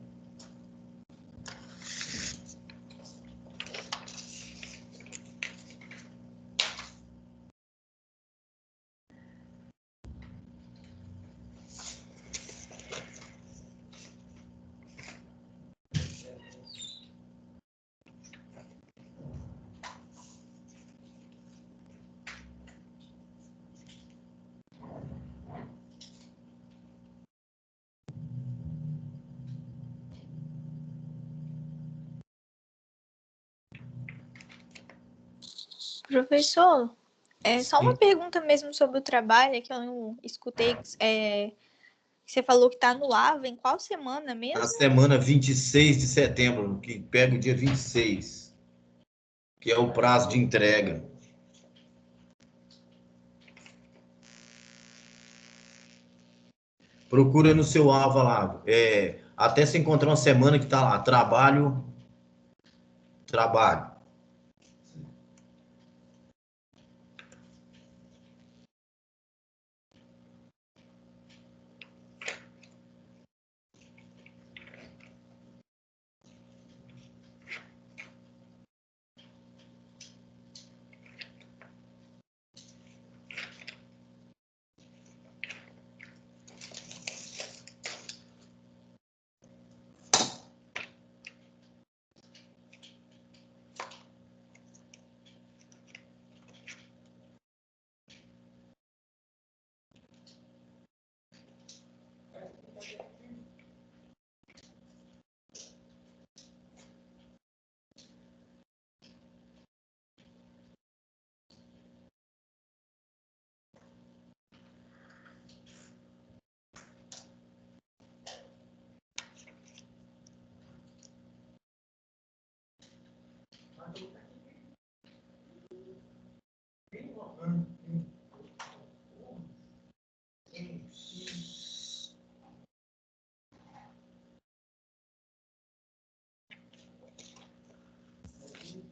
Professor, é só uma Sim. pergunta mesmo sobre o trabalho, é que eu não escutei. Você falou que está no AVA, em qual semana Na mesmo? semana 26 de setembro, que pega o dia 26, que é o prazo de entrega. Procura no seu AVA lá. Até se encontrar uma semana que tá lá, trabalho, trabalho.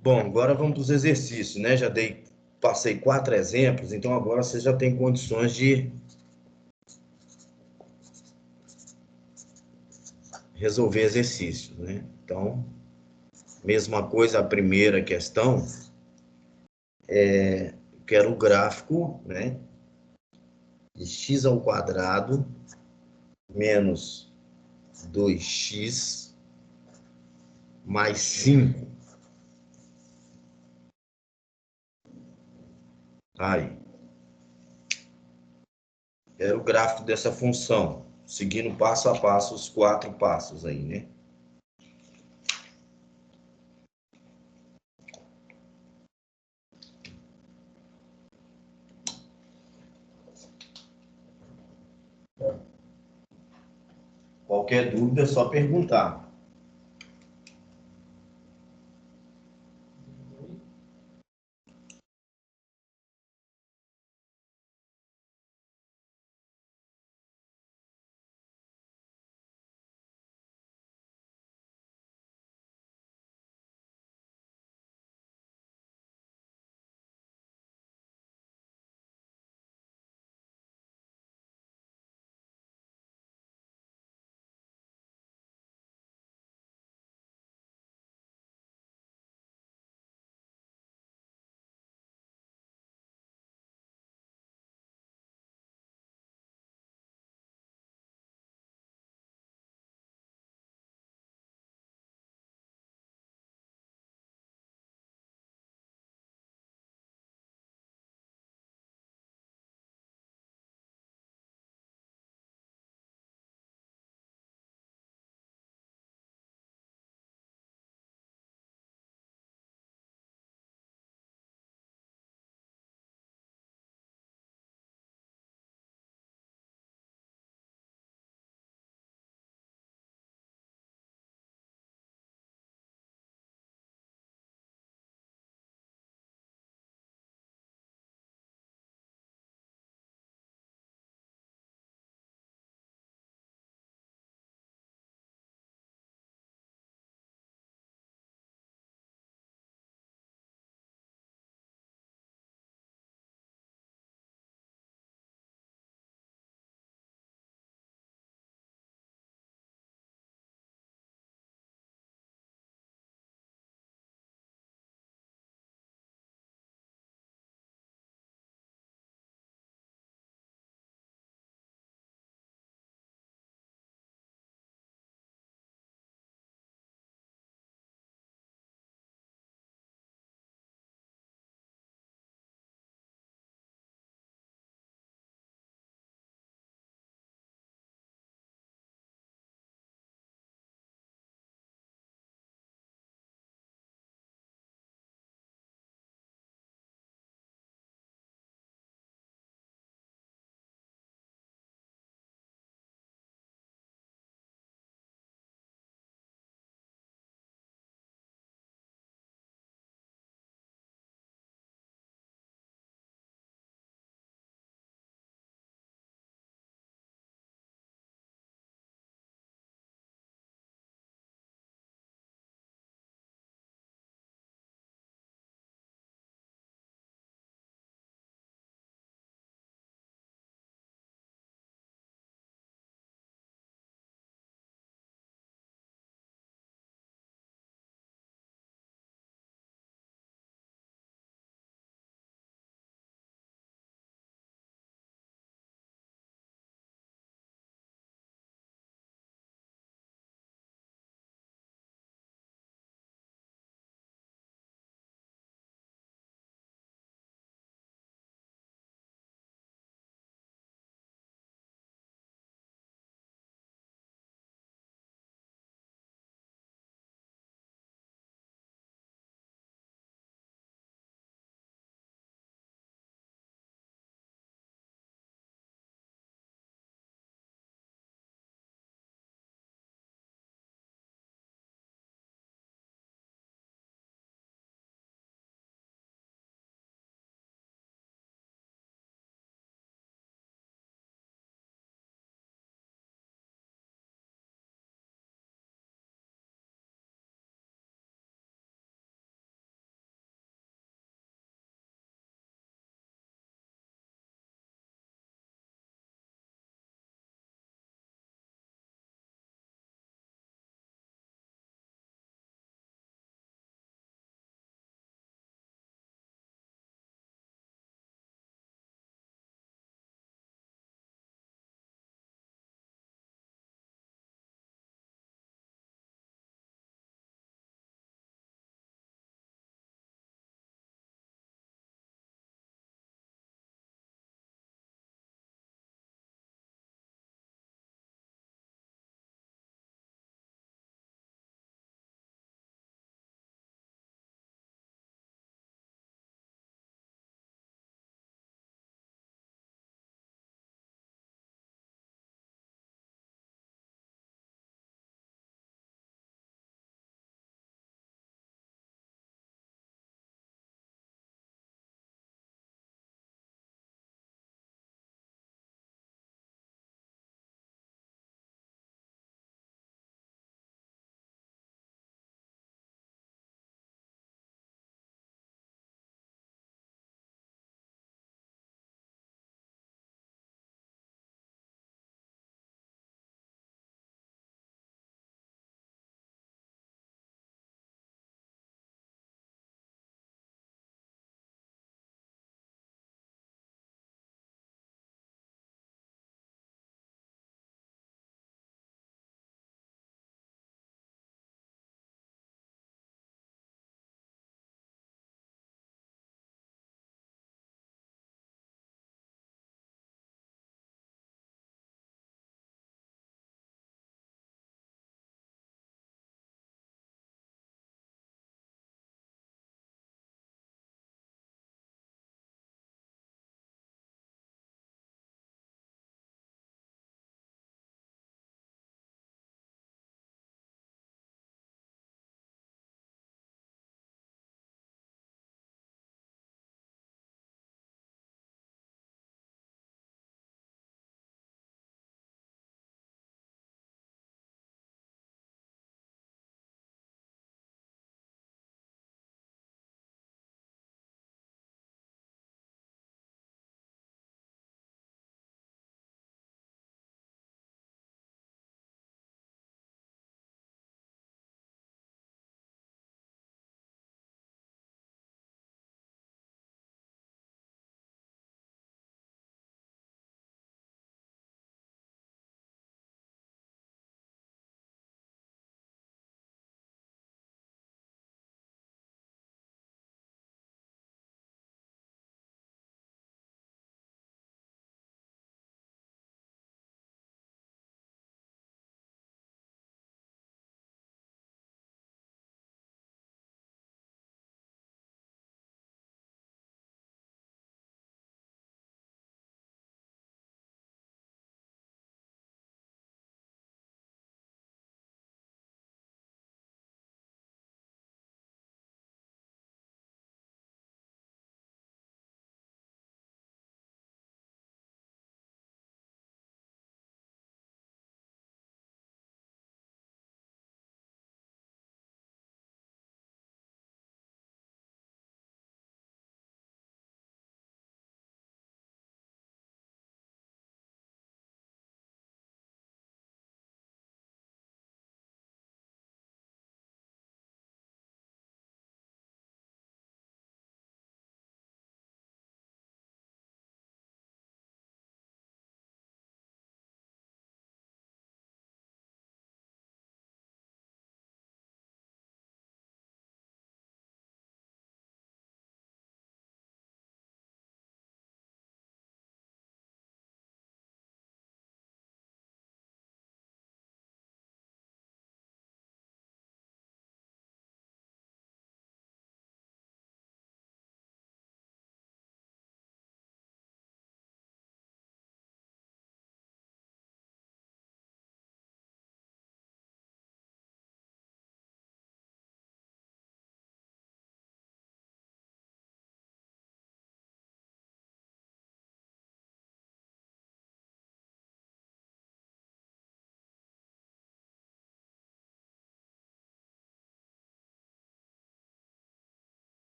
Bom, agora vamos para os exercícios, né? Passei 4 exemplos, então agora você já tem condições de resolver exercícios, né? Então, mesma coisa a primeira questão, quero o gráfico, né? De x ao quadrado menos 2x mais 5. Aí, era o gráfico dessa função, seguindo passo a passo os 4 passos aí, né? Qualquer dúvida é só perguntar.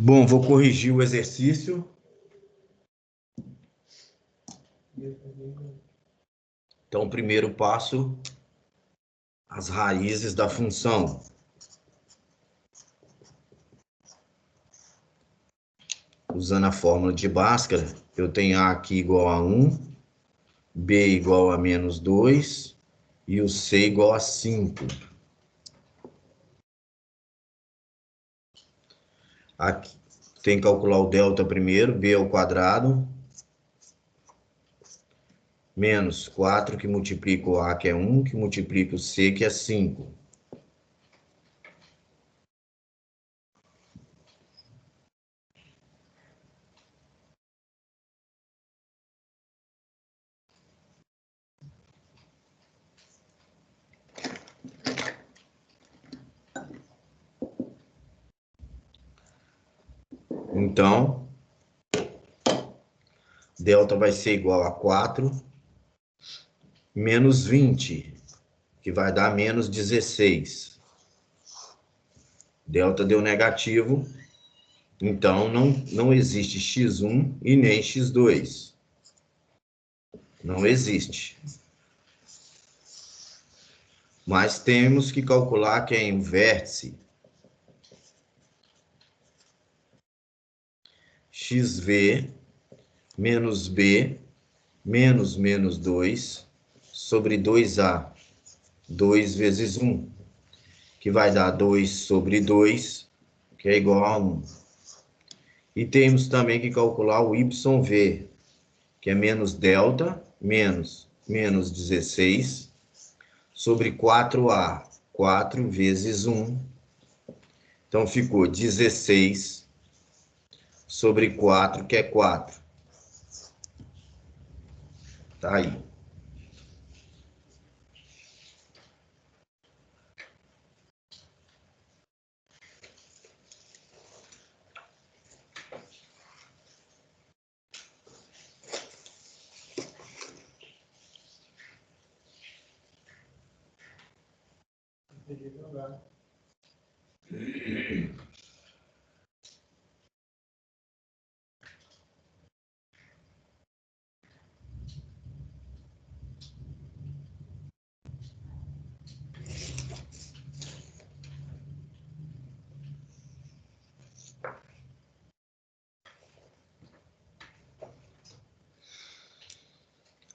Bom, vou corrigir o exercício. Então, o primeiro passo, as raízes da função. Usando a fórmula de Bhaskara, eu tenho A aqui igual a 1, B igual a menos 2 e o C igual a 5. Aqui tem que calcular o delta primeiro, B ao quadrado, menos 4 que multiplica o A, que é 1, que multiplica o C, que é 5. Então, delta vai ser igual a 4 menos 20, que vai dar menos 16. Delta deu negativo, então não existe x1 e nem x2. Não existe. Mas temos que calcular que é em vértice xv menos b menos menos 2 sobre 2a, 2 vezes 1, que vai dar 2 sobre 2, que é igual a 1. E temos também que calcular o yv, que é menos delta, menos 16, sobre 4a, 4 vezes 1. Então, ficou 16 sobre 4, que é 4. Tá aí.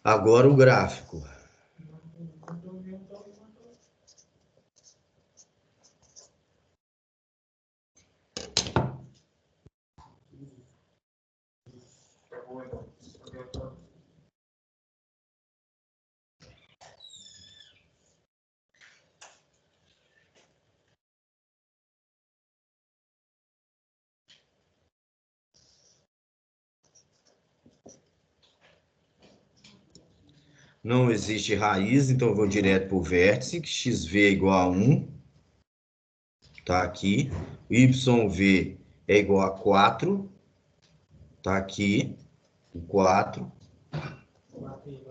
Agora o gráfico. Não existe raiz, então eu vou direto para o vértice, que xv é igual a 1. Tá aqui. YV é igual a 4. Tá aqui. 4.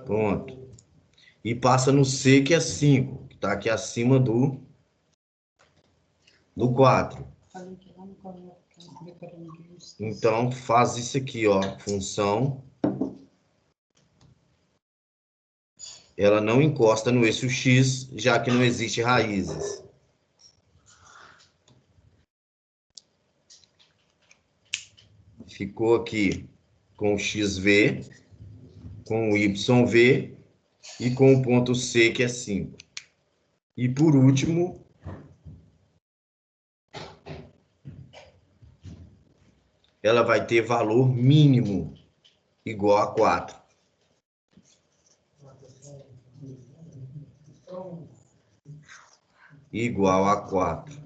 Pronto. E passa no C, que é 5, que tá aqui acima do 4. Então, faz isso aqui, ó. Função. Ela não encosta no eixo X, já que não existe raízes. Ficou aqui com o XV, com o YV e com o ponto C, que é 5. E por último, ela vai ter valor mínimo igual a 4. Igual a 4.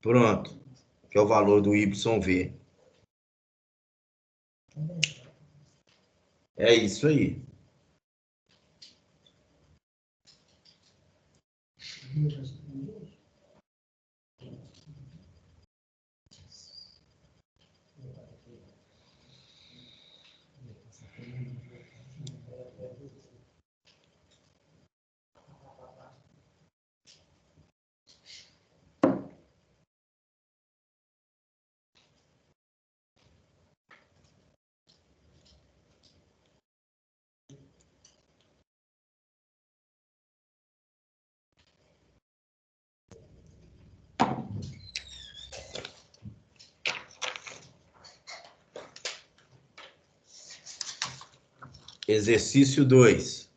Pronto, que é o valor do YV. É isso aí. Exercício 2.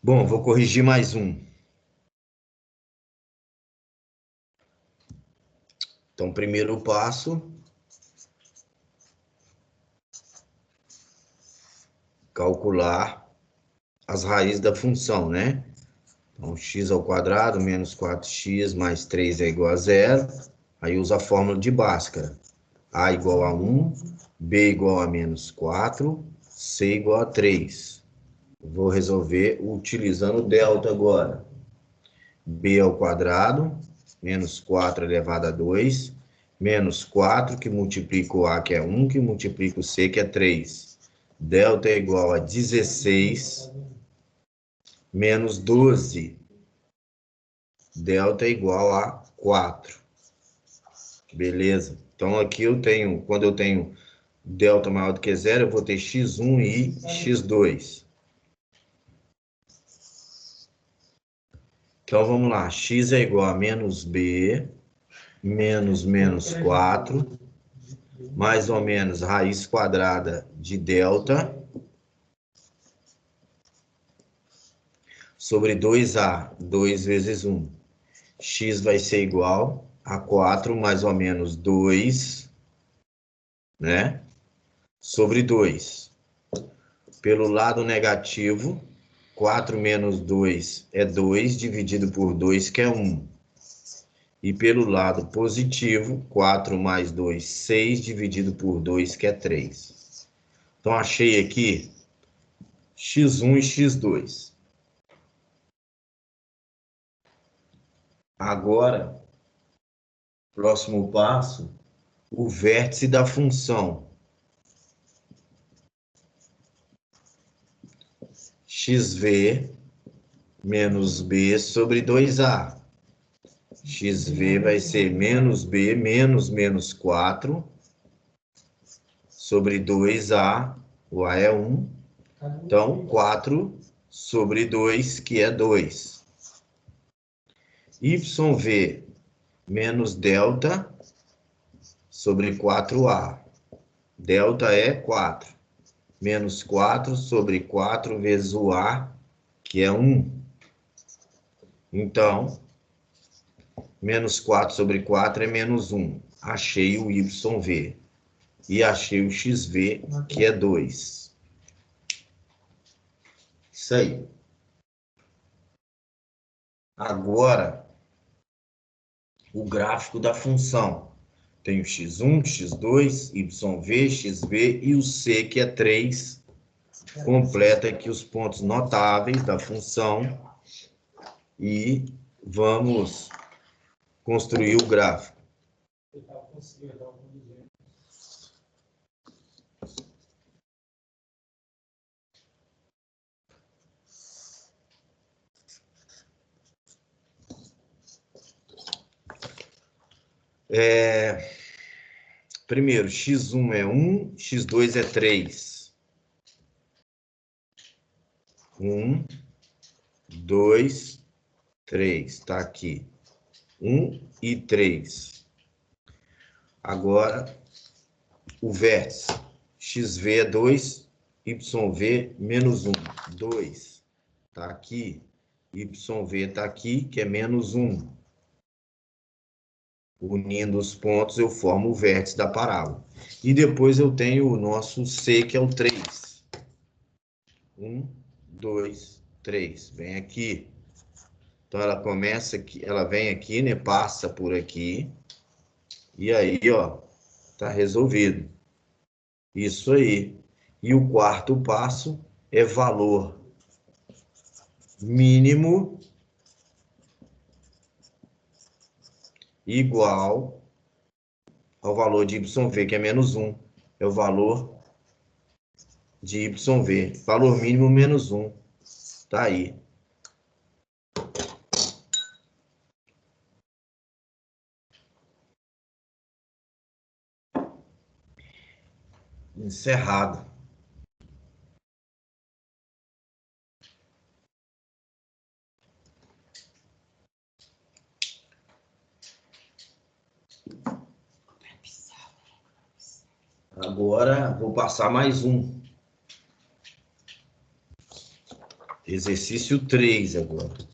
Bom, vou corrigir mais um. Então, primeiro passo, calcular as raízes da função, né? Então, x ao quadrado menos 4x mais 3 é igual a 0. Aí usa a fórmula de Bhaskara. A igual a 1, B igual a menos 4, C igual a 3. Vou resolver utilizando o delta agora. B ao quadrado, menos 4 elevado a 2, menos 4 que multiplica o A, que é 1, que multiplica o C, que é 3. Delta é igual a 16, menos 12. Delta é igual a 4. Beleza? Então, aqui eu tenho, quando eu tenho delta maior do que 0, eu vou ter x1 e x2. Então, vamos lá. X é igual a menos b, menos 4, mais ou menos raiz quadrada de delta, sobre 2a, 2 vezes 1. X vai ser igual a 4, mais ou menos 2, né? Sobre 2. Pelo lado negativo, 4 menos 2 é 2, dividido por 2, que é 1. E pelo lado positivo, 4 mais 2, 6, dividido por 2, que é 3. Então, achei aqui x1 e x2. Agora, próximo passo, o vértice da função. xv menos b sobre 2a. xv vai ser menos b menos menos 4 sobre 2a, o a é 1. Então, 4 sobre 2, que é 2. yv menos delta sobre 4a. Delta é 4. Menos 4 sobre 4 vezes o a, que é 1. Então, menos 4 sobre 4 é menos 1. Achei o yv. E achei o xv, que é 2. Isso aí. Agora, o gráfico da função. Tem o x1, x2, yv, xv e o c, que é 3. Completa aqui os pontos notáveis da função. E vamos construir o gráfico. Primeiro, x1 é 1, x2 é 3. 1, 2, 3. Está aqui. 1 e 3. Agora, o vértice. xv é 2, yv menos 1. 2. Está aqui. yv está aqui, que é menos 1. Unindo os pontos, eu formo o vértice da parábola. E depois eu tenho o nosso C, que é o 3. 1, 2, 3. Vem aqui. Então, ela começa aqui, ela vem aqui, né? Passa por aqui. E aí, ó, tá resolvido. Isso aí. E o quarto passo é valor mínimo igual ao valor de yv, que é menos 1. É o valor de yv. Valor mínimo menos 1. Tá aí. Encerrado. Agora vou passar mais um. Exercício 3 agora.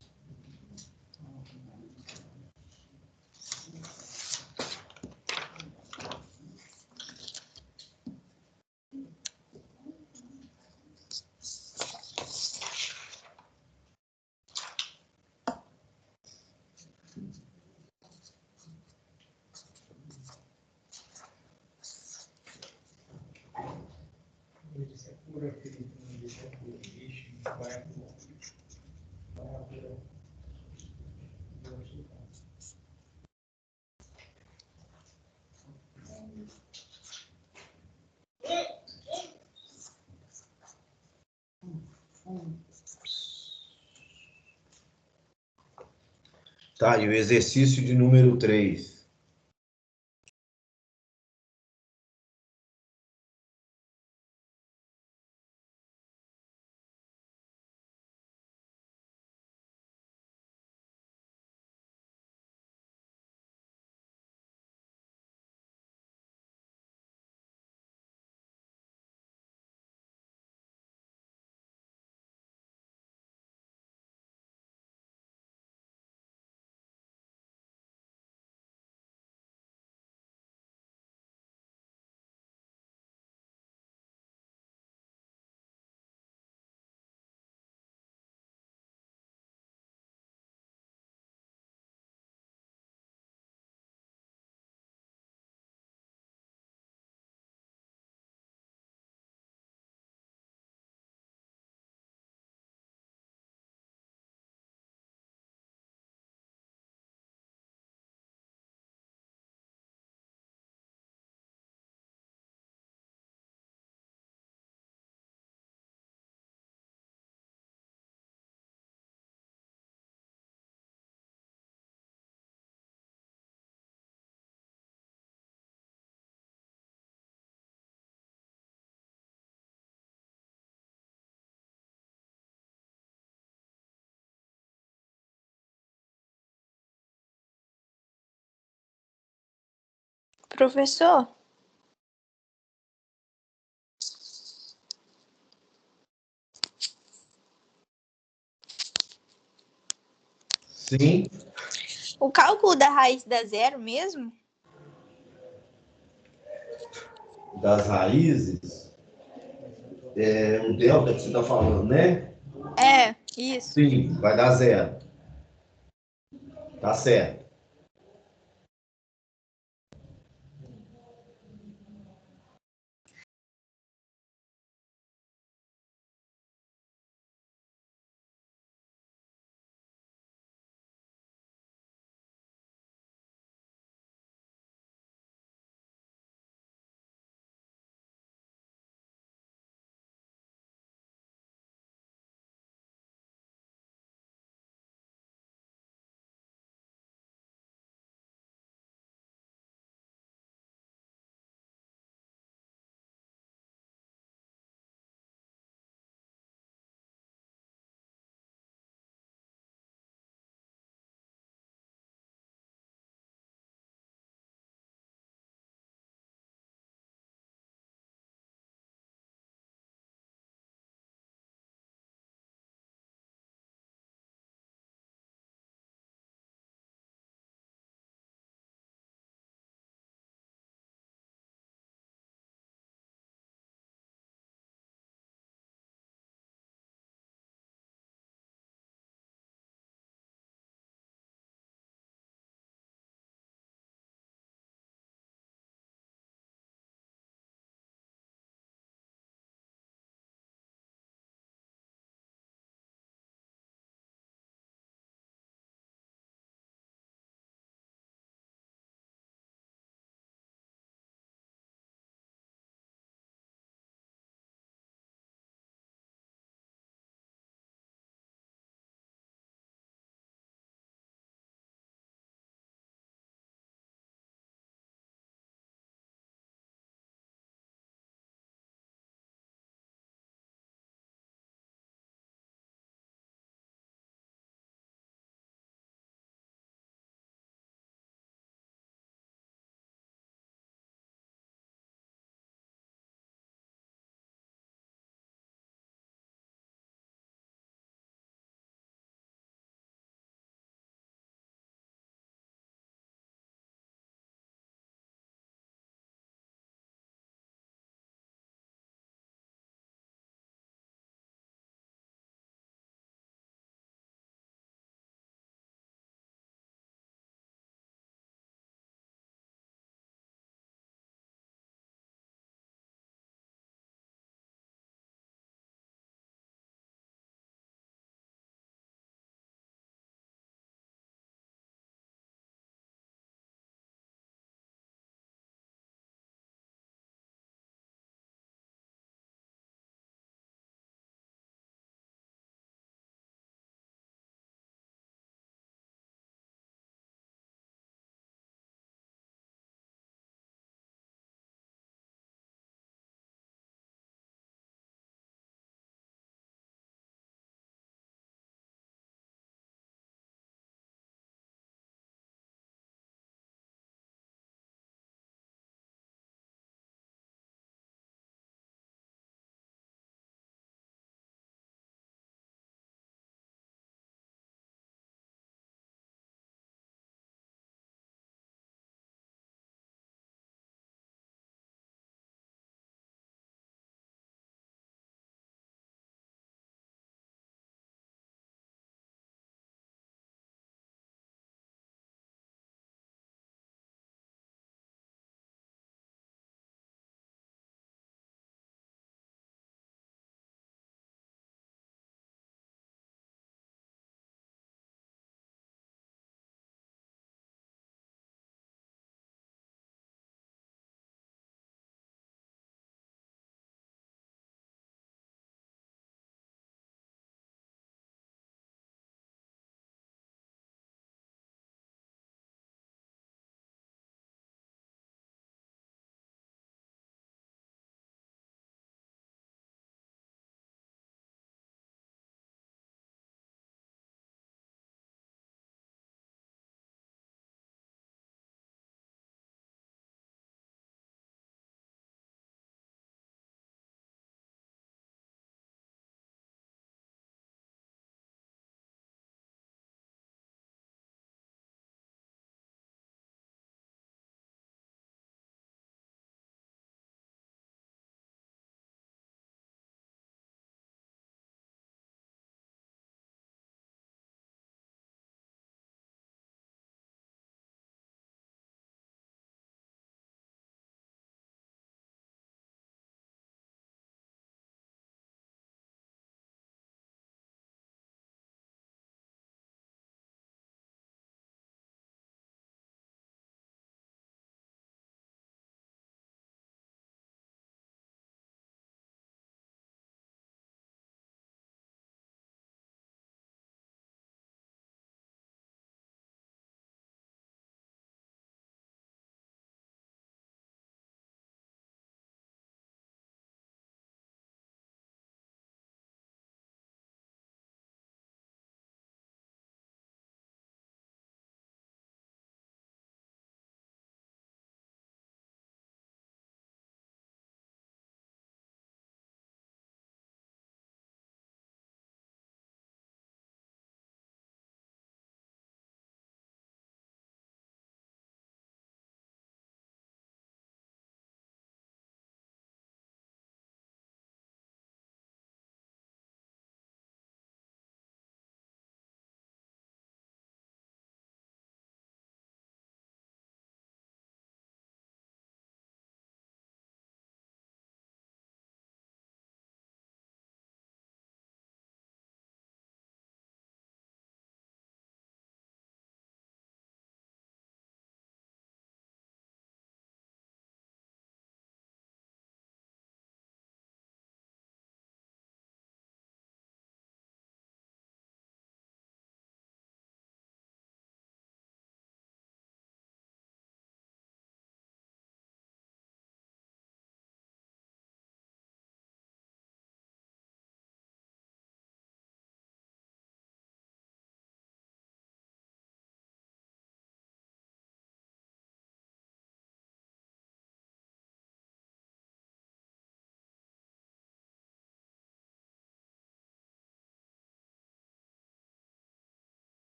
Tá, e o exercício de número 3. Professor, Sim, o cálculo da raiz dá zero mesmo? das raízes, o delta que você está falando, né? É, isso. Sim, vai dar zero. Tá certo.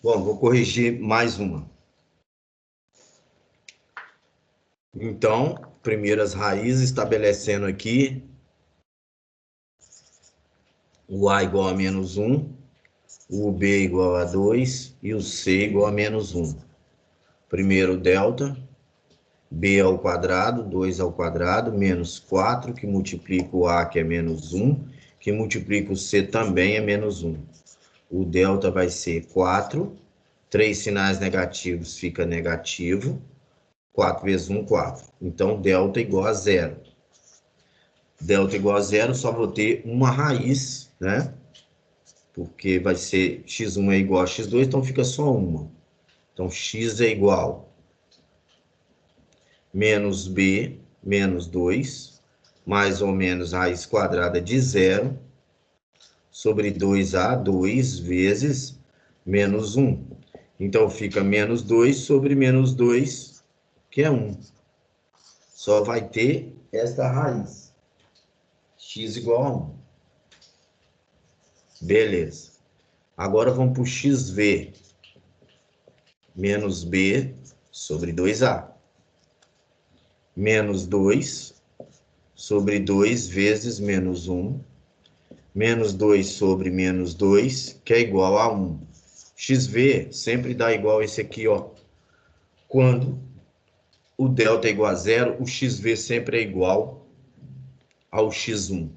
Bom, vou corrigir mais uma. Então, primeiras raízes, estabelecendo aqui o A igual a menos 1, o B igual a 2 e o C igual a menos 1. Primeiro delta, B ao quadrado, 2 ao quadrado, menos 4, que multiplica o A, que é menos 1, que multiplica o C também é menos 1. O delta vai ser 4, 3 sinais negativos fica negativo, 4 vezes 1, 4. Então, delta igual a 0. Delta igual a 0, só vou ter uma raiz, né? Porque vai ser x1 é igual a x2, então fica só uma. Então, x é igual menos b, menos 2, mais ou menos raiz quadrada de 0, sobre 2a, 2 vezes menos 1. Então, fica menos 2 sobre menos 2, que é 1. Só vai ter esta raiz. X igual a 1. Beleza. Agora vamos para o xv. Menos b sobre 2a. Menos 2 sobre 2 vezes menos 1. Menos 2 sobre menos 2, que é igual a 1. xv sempre dá igual a esse aqui, ó. Quando o delta é igual a 0, o xv sempre é igual ao x1.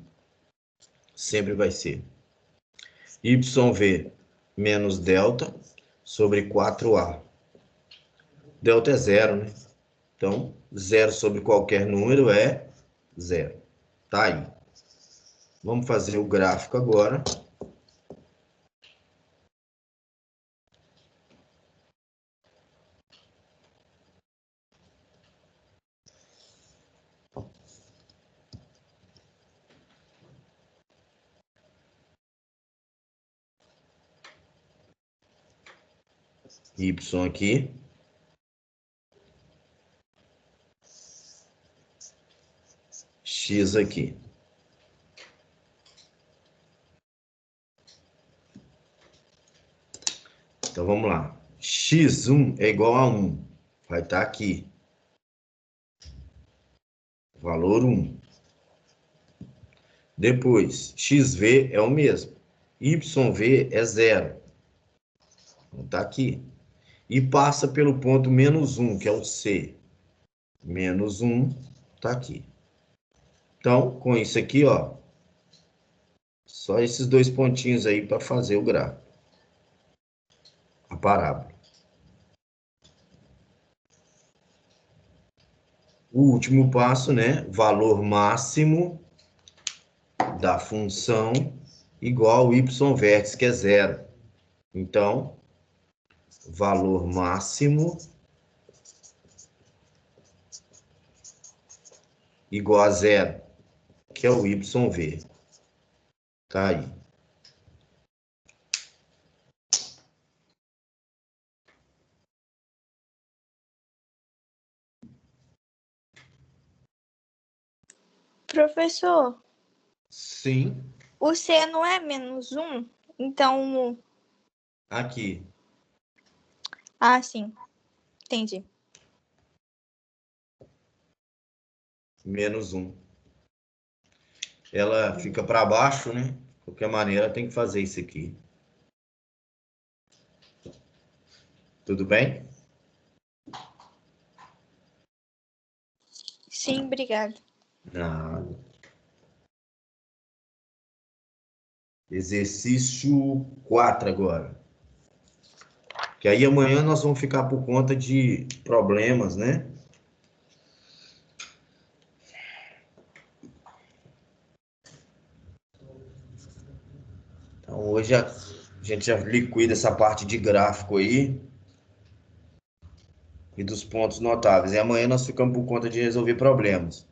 Sempre vai ser. YV menos delta sobre 4A. Delta é 0, né? Então, 0 sobre qualquer número é 0. Tá aí. Vamos fazer o gráfico agora. Y aqui. X aqui. Então, vamos lá. X1 é igual a 1. Vai estar aqui. Valor 1. Depois, XV é o mesmo. YV é 0. Então, está aqui. E passa pelo ponto menos 1, que é o C. Menos 1 está aqui. Então, com isso aqui, ó, só esses dois pontinhos aí para fazer o gráfico. A parábola. O último passo, né? Valor máximo da função igual ao y vértice, que é 0. Então, valor máximo igual a 0, que é o YV. Tá aí. Professor, Sim. o C não é menos 1? Então... Aqui. Ah, sim. Entendi. Menos 1. Ela fica para baixo, né? De qualquer maneira, tem que fazer isso aqui. Tudo bem? Sim, obrigada. Nada. Exercício 4 agora. Que aí amanhã nós vamos ficar por conta de problemas, né? Então hoje a gente já liquida essa parte de gráfico aí e dos pontos notáveis. E amanhã nós ficamos por conta de resolver problemas.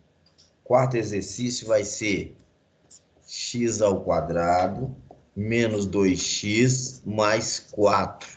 Quarto exercício vai ser x ao quadrado menos 2x mais 4.